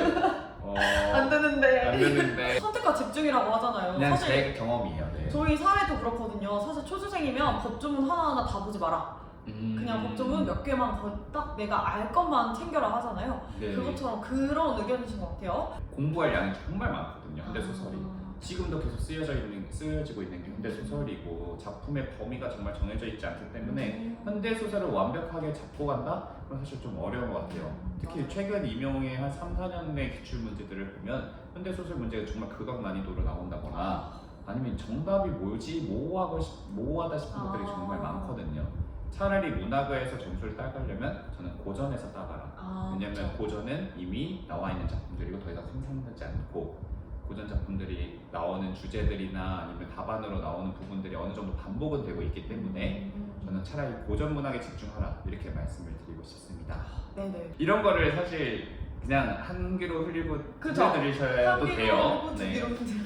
안 되는데. 안 되는데 선택과 집중이라고 하잖아요. 그냥 사실 제 경험이에요. 네. 저희 사회도 그렇거든요. 사실 초중생이면 법조문 하나하나 다 보지 마라. 그냥 법조문 몇 개만 딱 내가 알 것만 챙겨라 하잖아요. 네. 그것처럼 그런 의견이신 것 같아요. 공부할 양이 정말 많거든요. 현대 소설이. 지금도 계속 쓰여지고 있는 게 현대 소설이고 작품의 범위가 정말 정해져 있지 않기 때문에 현대 소설을 완벽하게 잡고 간다? 그건 사실 좀 어려운 것 같아요. 특히 맞아요. 최근 임용의 한 3, 4년의 기출 문제들을 보면 현대 소설 문제가 정말 극악 난이도로 나온다거나 아니면 정답이 뭐지 모호하다 싶은 것들이 정말 많거든요. 차라리 문학에서 점수를 따가려면 저는 고전에서 따가라. 왜냐면 그쵸. 고전은 이미 나와 있는 작품들이고 더 이상 생산되지 않고 고전 작품들이 나오는 주제들이나 아니면 답안으로 나오는 부분들이 어느 정도 반복은 되고 있기 때문에 저는 차라리 고전 문학에 집중하라 이렇게 말씀을 드리고 싶습니다. 네네. 이런 거를 사실 그냥 한 귀로 흘리고 그죠. 들려드리셔도 돼요. 네.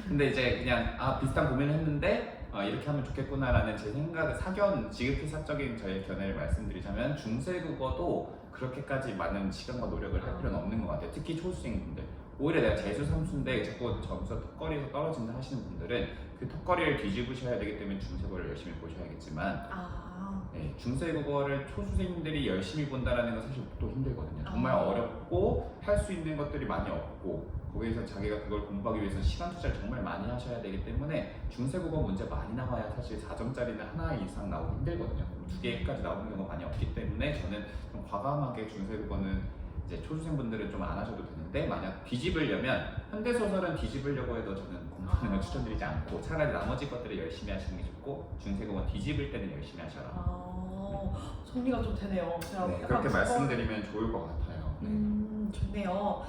근데 이제 그냥 비슷한 고민을 했는데 이렇게 하면 좋겠구나라는 제 생각, 지극히 사적인 저의 견해를 말씀드리자면 중세국어도 그렇게까지 많은 시간과 노력을 할 필요는 없는 것 같아요. 특히 초수생분들. 오히려 내가 재수 삼수인데 자꾸 점수가 턱걸이에서 떨어진다 하시는 분들은 그 턱걸이를 뒤집으셔야 되기 때문에 중세국어를 열심히 보셔야겠지만 네, 중세국어를 초수생들이 열심히 본다는 건 사실 또 힘들거든요. 정말 어렵고 할 수 있는 것들이 많이 없고 거기에서 자기가 그걸 공부하기 위해서 시간 투자를 정말 많이 하셔야 되기 때문에 중세국어 문제 많이 나와야 사실 4점짜리는 하나 이상 나오기 힘들거든요. 2개까지 나오는 경우가 많이 없기 때문에 저는 좀 과감하게 중세국어는 이제 초중생분들은 좀 안 하셔도 되는데 만약 뒤집으려면 현대소설은 뒤집으려고 해도 저는 공부하는 걸 추천드리지 않고 차라리 나머지 것들을 열심히 하시는 게 좋고 중세국어는 뒤집을 때는 열심히 하셔라. 정리가 좀 되네요. 제가 네, 약간 그렇게 그거- 말씀드리면 좋을 것 같아요. 네. 좋네요.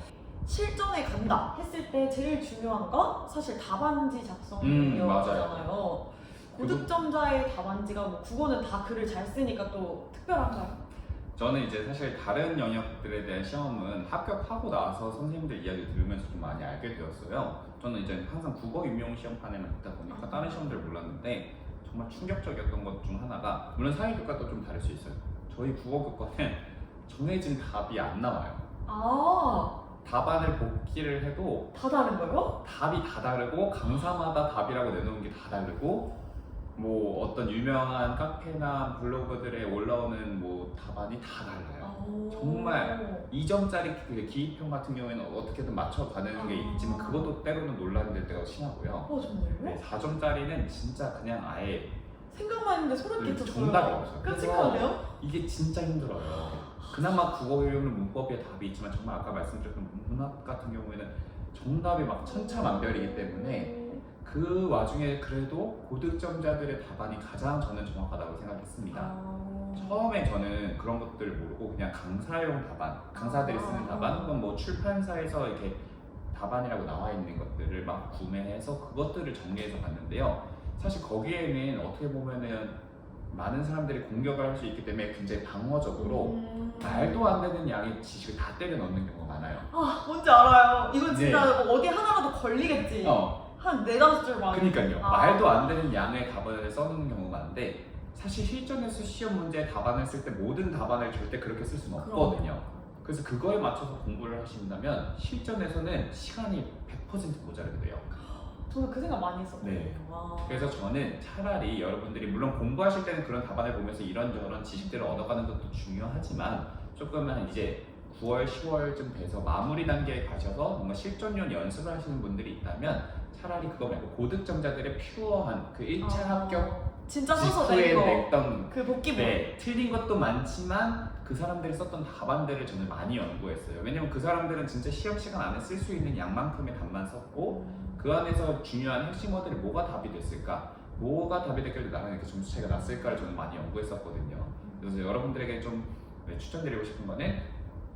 실전에 간다 했을 때 제일 중요한 건 사실 답안지 작성이었잖아요. 고득점자의 답안지가 뭐 국어는 다 글을 잘 쓰니까 또 특별한가요? 저는 이제 사실 다른 영역들에 대한 시험은 합격하고 나서 선생님들 이야기 들으면서 좀 많이 알게 되었어요. 저는 이제 항상 국어 임용 시험판에만 있다 보니까 다른 시험들 몰랐는데 정말 충격적이었던 것 중 하나가 물론 사회교과도 좀 다를 수 있어요. 저희 국어교과는 정해진 답이 안 나와요. 답안을 복기를 해도 다 다른 거요? 답이 다 다르고 강사마다 답이라고 내놓은 게 다 다르고 뭐 어떤 유명한 카페나 블로그들에 올라오는 뭐 답안이 다 달라요. 정말 2점짜리 그 기입형 같은 경우에는 어떻게든 맞춰가는 게 있지만 그것도 때로는 논란이 될 때가 심하고요. 정말요? 네, 4점짜리는 진짜 그냥 아예 생각만 했는데 소름 끼쳤어요. 정답이 없어요. 끔찍하네요? 이게 진짜 힘들어요. 그나마 국어 교육은 문법에 답이 있지만 정말 아까 말씀드렸던 문학 같은 경우에는 정답이 막 천차만별이기 때문에 그 와중에 그래도 고득점자들의 답안이 가장 저는 정확하다고 생각했습니다. 처음에 저는 그런 것들을 모르고 그냥 강사용 답안, 강사들이 쓰는 답안 혹은 뭐 출판사에서 이렇게 답안이라고 나와 있는 것들을 막 구매해서 그것들을 정리해서 봤는데요. 사실 거기에는 어떻게 보면은 많은 사람들이 공격을 할 수 있기 때문에 굉장히 방어적으로 말도 안 되는 양의 지식을 다 때려 넣는 경우가 많아요. 뭔지 알아요. 이건 진짜 뭐 어디 하나라도 걸리겠지. 한 4-5줄 만. 그러니까요. 말도 안 되는 양의 답안을 써놓는 경우가 많은데 사실 실전에서 시험 문제 답안을 쓸 때 모든 답안을 절대 그렇게 쓸 수는 없거든요. 그래서 그거에 맞춰서 공부를 하신다면 실전에서는 시간이 100% 모자르게 돼요. 저는 그 생각 많이 했었거든요. 네. 그래서 저는 차라리 여러분들이 물론 공부하실 때는 그런 답안을 보면서 이런저런 지식들을 얻어가는 것도 중요하지만 조금은 이제 9월, 10월쯤 돼서 마무리 단계에 가셔서 뭔가 실전용 연습을 하시는 분들이 있다면 차라리 그거 말고 고득점자들의 퓨어한 그 1차 합격 진짜 써서 직후에 낸 거. 냈던 그 복기본. 네, 틀린 것도 많지만 그 사람들이 썼던 답안들을 저는 많이 연구했어요. 왜냐면 그 사람들은 진짜 시험 시간 안에 쓸 수 있는 양만큼의 답만 썼고 그 안에서 중요한 핵심 어들이 뭐가 답이 됐을까? 뭐가 답이 됐길래 나는 이렇게 점수 차이가 났을까를 저는 많이 연구했었거든요. 그래서 여러분들에게 좀 추천드리고 싶은 거는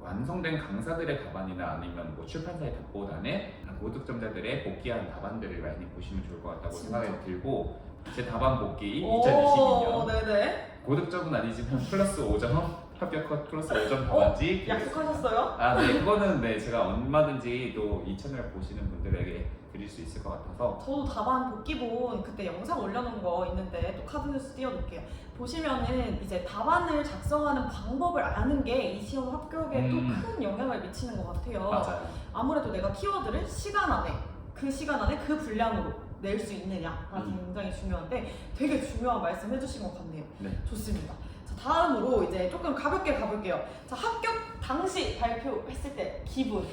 완성된 강사들의 답안이나 아니면 뭐 출판사의 답보다는 고득점자들의 복귀한 답안들을 많이 보시면 좋을 것 같다고 생각이 들고 제 답안 복귀 2022년 네네. 고득점은 아니지만 플러스 5점 합격 컷 플러스 5점 답안지 약속하셨어요? 네, 그거는 네, 제가 얼마든지 또 이 채널을 보시는 분들에게 드릴 수 있을 것 같아서 저도 답안 복기본 그때 영상 올려놓은 거 있는데 또 카드뉴스 띄워놓을게요. 보시면은 이제 답안을 작성하는 방법을 아는 게 이 시험 합격에 또 큰 영향을 미치는 것 같아요. 맞아요. 아무래도 내가 키워드를 시간 안에 그 분량으로 낼 수 있느냐가 굉장히 중요한데 되게 중요한 말씀 해주신 것 같네요. 네. 좋습니다. 자, 다음으로 이제 조금 가볍게 가볼게요. 자, 합격 당시 발표했을 때 기분.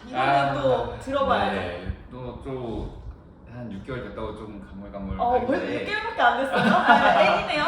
이거는 또 들어봐야죠. 네, 또 한 6개월 됐다고 좀 가물가물. 벌써 6개월밖에 안 됐어요? 애기네요?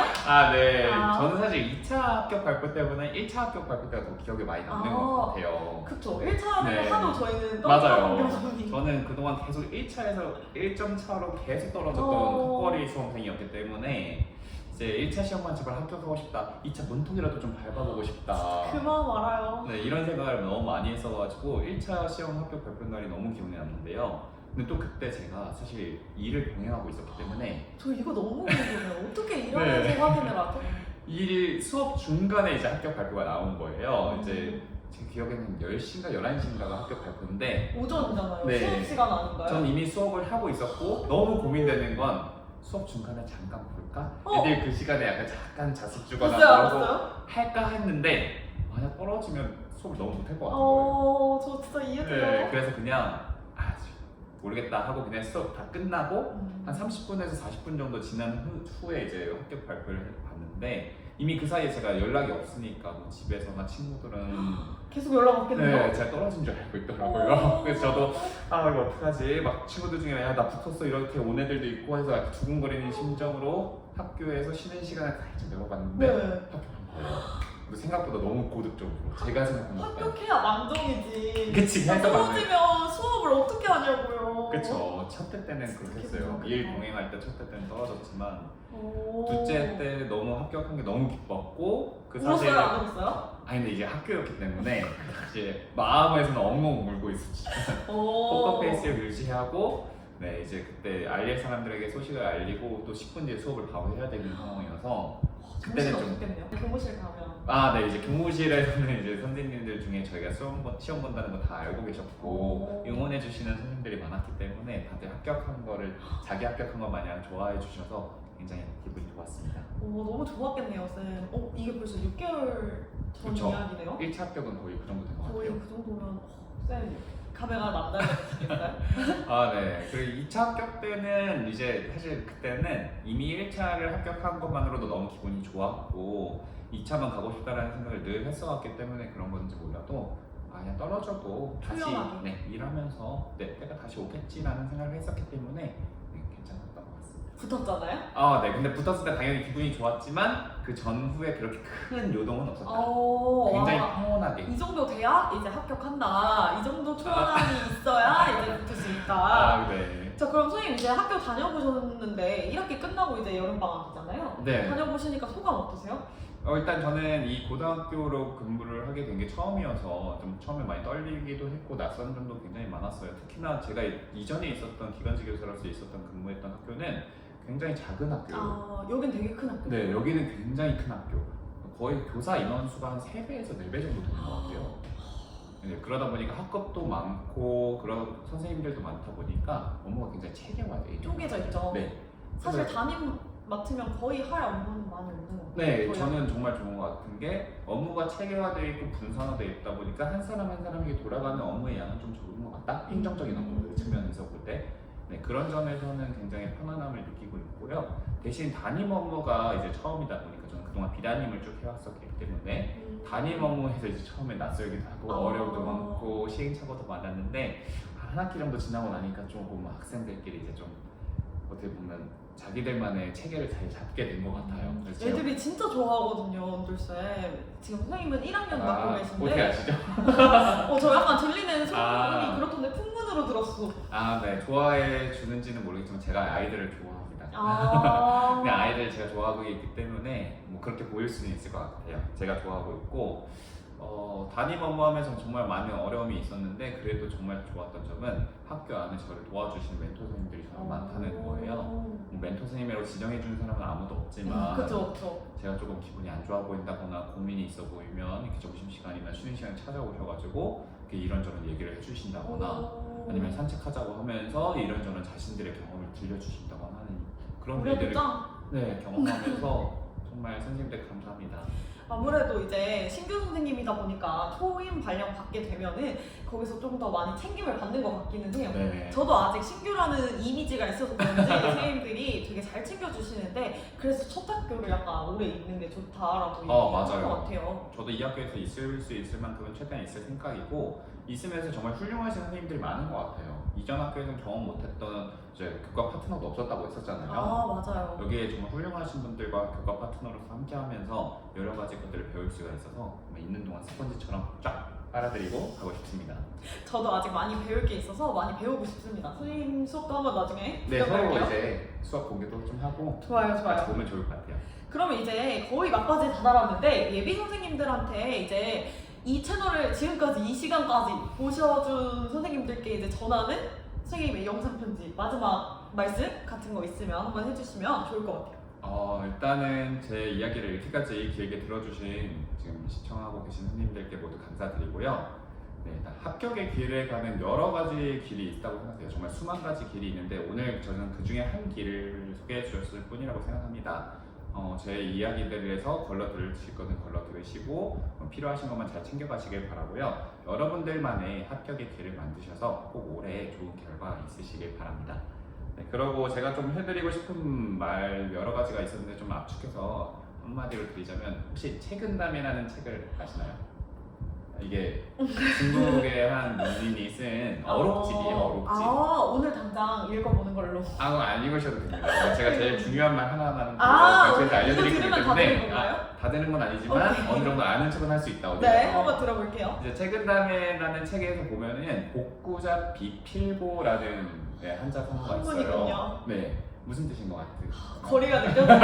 네. 저는 사실 2차 합격 발표 때보다 1차 합격 발표 때가 더 기억에 많이 남는 것 같아요. 그쵸. 1차는 네. 하도 저희는 맞아요. 경선이. 저는 그동안 계속 1차에서 1점 차로 계속 떨어졌던 턱걸이 수험생이었기 때문에 이제 1차 시험만 제발 합격하고 싶다. 2차 문턱이라도 좀 밟아보고 싶다. 그 마음 알아요. 네, 이런 생각을 너무 많이 했어가지고 1차 시험 합격 발표 날이 너무 기억에 남는데요. 근데 또 그때 제가 사실 일을 병행하고 있었기 때문에 저 이거 너무 궁금해요. 어떻게 일하는지 확인을 하죠? 일 수업 중간에 이제 합격 발표가 나온 거예요. 이제 제 기억에는 10시인가 11시인가가 합격 발표인데 오전이잖아요. 네. 수업 시간 아닌가요? 전 이미 수업을 하고 있었고 너무 고민되는 건 수업 중간에 잠깐 볼까? 애들 그 시간에 잠깐 자습 주거나 봤어요? 할까 했는데 만약 떨어지면 수업을 너무 못할 것 같은 거예요. 저 진짜 이해돼요. 네, 그래서 그냥 모르겠다 하고 그냥 수업 다 끝나고 한 30분에서 40분 정도 지난 후에 이제 합격 발표를 봤는데 이미 그 사이에 제가 연락이 없으니까 뭐 집에서나 친구들은 계속 연락 받겠네요. 제가 떨어진 줄 알고 있더라고요. 그래서 저도 이거 어떡하지? 막 친구들 중에 야 나 붙었어 이렇게 온 애들도 있고 해서 약간 두근거리는 심정으로 학교에서 쉬는 시간을 살짝 내어봤는데 합격한 거예요. 그리고 생각보다 너무 고득적으로 제가 생각한 것보다. 합격해야 만족이지. 그치, 해서 만족. 떨어지면 수업을 어떻게 하냐고요. 그쵸. 첫 해 때는 그렇게 했어요. 그렇구나. 일 동행할 때 첫 해 때는 떨어졌지만 오. 둘째 때 너무 합격한 게 너무 기뻤고 그 울었어요? 사실 안 울었어요? 아니 근데 이제 학교였기 때문에 이제 마음에서는 엉엉 울고 있었지. 포커페이스를 유지하고 네 이제 그때 알릴 사람들에게 소식을 알리고 또 10분 뒤에 수업을 바로 해야 되는 상황이어서 그때는 정신 좀 없겠네요. 교무실 가면. 네 이제 교무실에서는 이제 선생님들 중에 저희가 시험 본다는 거 다 알고 계셨고 오. 응원해 주시는 선생님들이 많았기 때문에 다들 합격한 거를 자기 합격한 것 마냥 좋아해 주셔서 굉장히 기분이 좋았습니다. 너무 좋았겠네요, 쌤. 이게 벌써 6개월 전 그쵸. 이야기네요? 1차 합격은 거의 그 정도 된 것 거의 같아요. 그 정도면 쌤 감회가 남다르시겠어요? 네. 그리고 2차 합격 때는 이제 사실 그때는 이미 1차를 합격한 것만으로도 너무 기분이 좋았고 2차만 가고 싶다라는 생각을 늘 했어왔기 때문에 그런 건지 몰라도 그냥 떨어져도 다시 투명하게. 일하면서 내 때가 다시 오겠지라는 생각을 했었기 때문에 괜찮았던 것 같습니다. 붙었잖아요? 네. 근데 붙었을 때 당연히 기분이 좋았지만 그 전후에 그렇게 큰 요동은 없었다. 굉장히 와. 평온하게. 이 정도 돼야 이제 합격한다. 이 정도 초안이 있어야 이제 붙을 수 있다. 네. 자, 그럼 선생님 이제 학교 다녀보셨는데 1학기 끝나고 이제 여름방학이잖아요? 네. 다녀보시니까 소감 어떠세요? 일단 저는 이 고등학교로 근무를 하게 된 게 처음이어서 좀 처음에 많이 떨리기도 했고 낯선 점도 굉장히 많았어요. 특히나 제가 이전에 있었던 기관지 교사로서 근무했던 학교는 굉장히 작은 학교예요. 여긴 되게 큰 학교. 네, 여기는 굉장히 큰 학교. 거의 교사 인원수가 한 3배에서 4배 정도 되는 것 같아요. 네, 그러다 보니까 학급도 많고 그런 선생님들도 많다 보니까 업무가 굉장히 체계화돼 있는 쪼개져 것 있죠. 같아요. 네. 사실 담임 맡으면 거의 할 업무는 많이 없는 것 같아요. 네, 거의 저는 정말 좋은 것 같은 게 업무가 체계화되어 있고 분산화되어 있다 보니까 한 사람 한 사람에게 돌아가는 업무의 양은 좀 적은 것 같다? 행정적인 업무 측면에서 볼 때. 네, 그런 점에서는 굉장히 편안함을 느끼고 있고요. 대신 담임 업무가 이제 처음이다 보니까 저는 그동안 비담임을 쭉 해왔었기 때문에 담임 업무에서 이제 처음에 낯설기도 하고 어려움도 많고 시행착오도 많았는데 한 학기 정도 지나고 나니까 조금 학생들끼리 이제 좀 어떻게 보면 자기들만의 체계를 잘 잡게 된 것 같아요. 그래서 제가 애들이 진짜 좋아하거든요, 은돌쌤. 지금 선생님은 1학년 맡고 계신데 어떻게 아시죠? 저 약간 들리는 소문이 아. 그렇던데 풍문으로 들었어. 네, 좋아해 주는지는 모르겠지만 제가 아이들을 좋아합니다. 근데 아이들 제가 좋아하고 있기 때문에 뭐 그렇게 보일 수는 있을 것 같아요. 제가 좋아하고 있고 담임 업무하면서 정말 많은 어려움이 있었는데 그래도 정말 좋았던 점은 학교 안에 저를 도와주시는 멘토 선생님들이 정말 많다는 거예요. 뭐 멘토 선생님이라고 지정해주는 사람은 아무도 없지만 그쵸. 제가 조금 기분이 안 좋아 보인다거나 고민이 있어 보이면 이렇게 점심시간이나 쉬는 시간에 찾아오셔가지고 이렇게 이런저런 얘기를 해주신다거나 아니면 산책하자고 하면서 이런저런 자신들의 경험을 들려주신다거나 하는 그런 일들을 경험하면서 정말 선생님들 감사합니다. 아무래도 이제 신규 선생님이다 보니까 초임 발령 받게 되면은 거기서 좀 더 많이 챙김을 받는 것 같기는 해요. 네. 저도 아직 신규라는 이미지가 있어서 그런지 선생님들이 되게 잘 챙겨주시는데 그래서 첫 학교를 약간 오래 있는 게 좋다라고 얘기하는 맞아요. 것 같아요. 저도 이 학교에서 있을 수 있을 만큼은 최대한 있을 생각이고 있으면서 정말 훌륭하신 선생님들이 많은 것 같아요. 이전 학교에서는 경험 못했던 이제 교과 파트너도 없었다고 했었잖아요. 맞아요. 여기에 정말 훌륭하신 분들과 교과 파트너로서 함께하면서 여러 가지 것들을 배울 수가 있어서 있는 동안 스펀지처럼 쫙 빨아들이고 가고 싶습니다. 저도 아직 많이 배울 게 있어서 많이 배우고 싶습니다. 선생님 수업도 한번 나중에 네, 서로 들어볼게요. 이제 수업 공개도 좀 하고 좋아요. 같이 보면 좋을 것 같아요. 그러면 이제 거의 막바지에 다다랐는데 예비 선생님들한테 이제 이 채널을 지금까지 이 시간까지 보셔준 선생님들께 이제 전하는 선생님의 영상 편지 마지막 말씀 같은 거 있으면 한번 해주시면 좋을 것 같아요. 일단은 제 이야기를 이렇게까지 길게 들어주신 지금 시청하고 계신 선생님들께 모두 감사드리고요. 네, 일단 합격의 길에 가는 여러 가지 길이 있다고 생각해요. 정말 수만 가지 길이 있는데 오늘 저는 그 중에 한 길을 소개해 주셨을 뿐이라고 생각합니다. 제 이야기들에서 걸러 들으실 거는 걸러 들으시고 필요하신 것만 잘 챙겨가시길 바라고요. 여러분들만의 합격의 길을 만드셔서 꼭 올해 좋은 결과 있으시길 바랍니다. 네, 그리고 제가 좀 해드리고 싶은 말 여러 가지가 있었는데 좀 압축해서 한마디로 드리자면 혹시 책은담이라는 책을 아시나요? 이게 중국의 한 문인이 쓴 어록집이에요. 어록집. 오늘 당장 읽어보는 걸로. 안 읽으셔도 됩니다. 제가 제일 중요한 말 하나하나는 이거 방송에서 알려드리기 들으면 다 때문에 되는 건가요? 다 되는 건 아니지만 오케이. 어느 정도 아는 척은 할 수 있다. 네, 한번 들어볼게요. 이제 최근담에라는 책에서 보면은 복구자 비필고라는 한자 성어가 있어요. 한문이군요. 네, 무슨 뜻인 것 같아요? 거리가 느껴져요.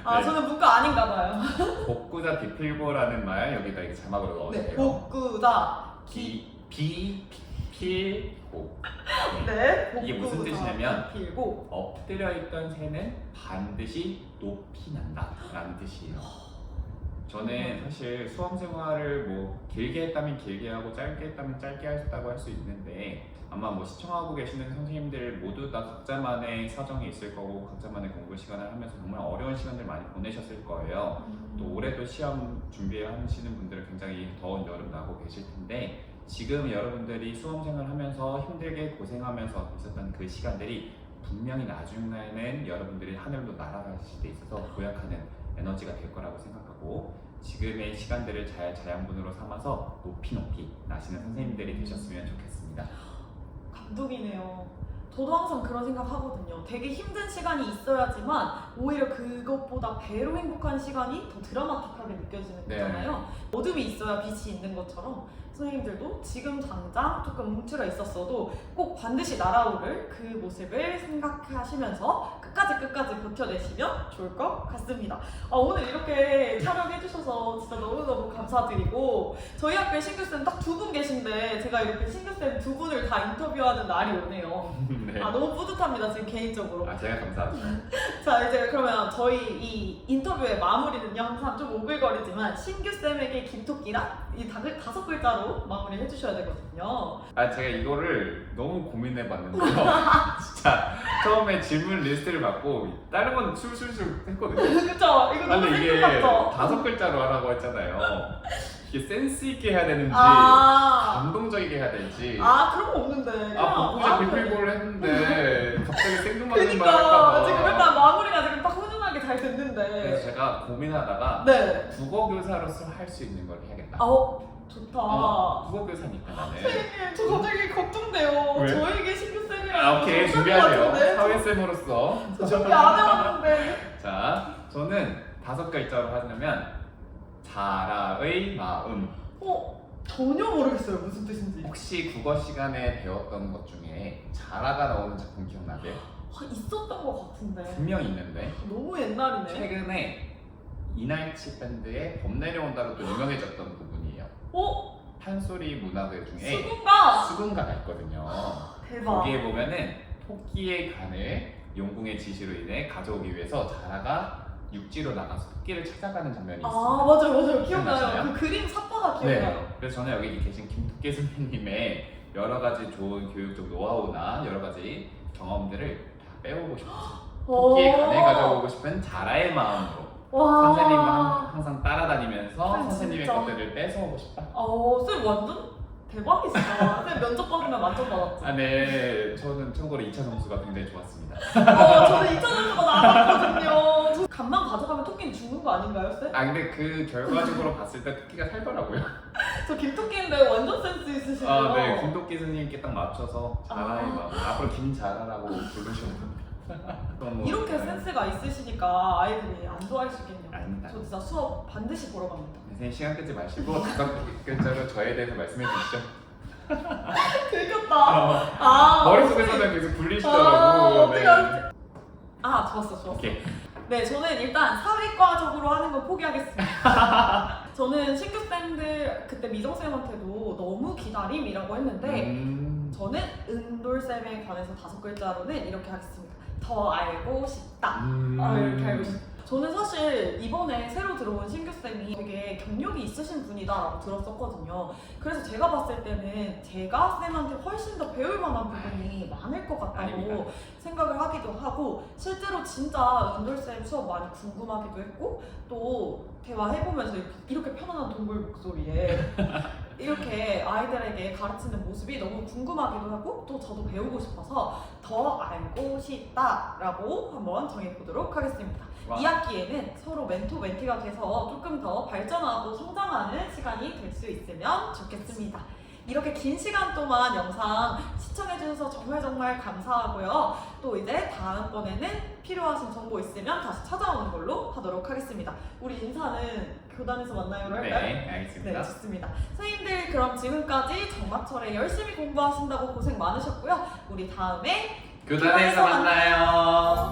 아, 네. 저는 문과 아닌가 봐요. 복구자 비필고라는 말 여기다 이렇게 자막으로 넣어주세요. 네, 복구다. 비필고. 네, 복구다. 이게 무슨 뜻이냐면 빌고. 엎드려 있던 새는 반드시 높이 난다라는 뜻이에요. 저는 사실 수험 생활을 뭐 길게 했다면 길게 하고 짧게 했다면 짧게 했다고 할 수 있는데 아마 뭐 시청하고 계시는 선생님들 모두 다 각자만의 사정이 있을 거고 각자만의 공부 시간을 하면서 정말 어려운 시간들 많이 보내셨을 거예요. 또 올해도 시험 준비하시는 분들은 굉장히 더운 여름 나고 계실 텐데 지금 여러분들이 수험 생활하면서 힘들게 고생하면서 있었던 그 시간들이 분명히 나중에는 여러분들이 하늘로 날아가실 때 있어서 도약하는 에너지가 될 거라고 생각하고 지금의 시간들을 잘 자양분으로 삼아서 높이 나시는 선생님들이 되셨으면 좋겠습니다. 감동이네요. 저도 항상 그런 생각 하거든요. 되게 힘든 시간이 있어야지만 오히려 그것보다 배로 행복한 시간이 더 드라마틱하게 느껴지는 네. 거잖아요. 어둠이 있어야 빛이 있는 것처럼 선생님들도 지금 당장 조금 뭉치러 있었어도 꼭 반드시 날아오를 그 모습을 생각하시면서 끝까지 버텨내시면 좋을 것 같습니다. 오늘 이렇게 촬영해주셔서 진짜 너무너무 감사드리고 저희 학교에 신규쌤 딱 2분 계신데 제가 이렇게 신규쌤 2분을 다 인터뷰하는 날이 오네요. 네. 너무 뿌듯합니다, 지금 개인적으로. 제가 감사합니다. 자, 이제 그러면 저희 이 인터뷰의 마무리는요, 항상 좀 오글거리지만 신규쌤에게 김토끼랑 이 5글자로 마무리 해주셔야 되거든요. 제가 이거를 너무 고민해봤는데요. 진짜 처음에 질문 리스트를 받고 다른 건 술술술 했거든요. 그쵸? 이거 너무 근데 이게 생뚱맞죠? 5글자로 하라고 했잖아요. 이게 센스 있게 해야 되는지 감동적이게 해야 될지 그런 거 없는데. 복구자 비필고를 했는데 갑자기 생뚱맞는 말 그니까 할까봐 지금 일단 마무리가 지금 딱 훈훈하게 잘 됐는데. 그래서 제가 고민하다가 네. 국어교사로서 할 수 있는 걸 해야겠다. 좋다. 국어교사니까 나는. 선생님, 저 갑자기 걱정돼요. 왜? 저에게 신규쌤이랑 오케이, 준비하세요. 사회쌤으로서. 저 준비 안 해왔는데. 자, 저는 5글자로 하자면 자라의 마음. 전혀 모르겠어요. 무슨 뜻인지. 혹시 국어 시간에 배웠던 것 중에 자라가 나오는 작품 기억나세요? 있었던 것 같은데. 분명히 있는데 너무 옛날이네. 최근에 이날치 밴드의 봄 내려온다로 또 유명해졌던 부분이에요. 판소리 문화들 중에 수군가. 수군가가 있거든요. 대박. 거기에 보면은 토끼의 간을 용궁의 지시로 인해 가져오기 위해서 자라가 육지로 나가서 토끼를 찾아가는 장면이 있어요. 맞아요. 기억나요. 기억나시나요? 그 그림 삽바가 기억나요. 네. 그래서 저는 여기 계신 김토끼 선생님의 여러 가지 좋은 교육적 노하우나 여러 가지 경험들을 다 빼오고 싶어서 토끼의 간을 가져오고 싶은 자라의 마음으로 선생님과 항상 따라다니면서 선생님의 진짜. 것들을 뺏어오고 싶다. 쌤 완전 대박이시다. 쌤 면접 받으면 만점 받았죠. 네. 저는 참고로 2차 점수가 굉장히 좋았습니다. 저는 2차 점수가 나왔거든요. 간만 가져가면 토끼는 죽는 거 아닌가요, 쌤? 근데 그 결과적으로 봤을 때 토끼가 살더라고요. 저 김토끼인데 완전 센스 있으시네요. 네. 김토끼 선생님께 딱 맞춰서 자라의 마음. 앞으로 김자라라고 부르셔도 됩니다. 이렇게 센스가 있으시니까 아이들이 안 좋아할 수 있겠네요. 아닙니다. 저 진짜 수업 반드시 보러 갑니다. 선생님 시간 끄지 마시고 5글자로 저에 대해서 말씀해 주시죠. 들켰다. 머릿속에서는 계속 굴리시더라고. 어떻게 하지? 좋았어. 오케이. 네, 저는 일단 사회과적으로 하는 건 포기하겠습니다. 저는 신규쌤들 그때 미정쌤한테도 너무 기다림이라고 했는데 저는 은돌쌤에 관해서 5글자로는 이렇게 하겠습니다. 더 알고 싶다. 이렇게 알고 싶다. 저는 사실 이번에 새로 들어온 신규쌤이 되게 경력이 있으신 분이다라고 들었었거든요. 그래서 제가 봤을 때는 제가 쌤한테 훨씬 더 배울 만한 부분이 많을 것 같다고 아닙니다. 생각을 하기도 하고 실제로 진짜 은돌쌤 수업 많이 궁금하기도 했고 또 대화해보면서 이렇게 편안한 동물 목소리에 이렇게 아이들에게 가르치는 모습이 너무 궁금하기도 하고 또 저도 배우고 싶어서 더 알고 싶다라고 한번 정해보도록 하겠습니다. 와. 2학기에는 서로 멘토 멘티가 돼서 조금 더 발전하고 성장하는 시간이 될 수 있으면 좋겠습니다. 이렇게 긴 시간 동안 영상 시청해주셔서 정말 감사하고요. 또 이제 다음번에는 필요하신 정보 있으면 다시 찾아오는 걸로 하도록 하겠습니다. 우리 인사는 교단에서 만나요로 할까요? 네, 알겠습니다. 네, 좋습니다. 선생님들 그럼 지금까지 정마철에 열심히 공부하신다고 고생 많으셨고요. 우리 다음에 교단에서 만나요.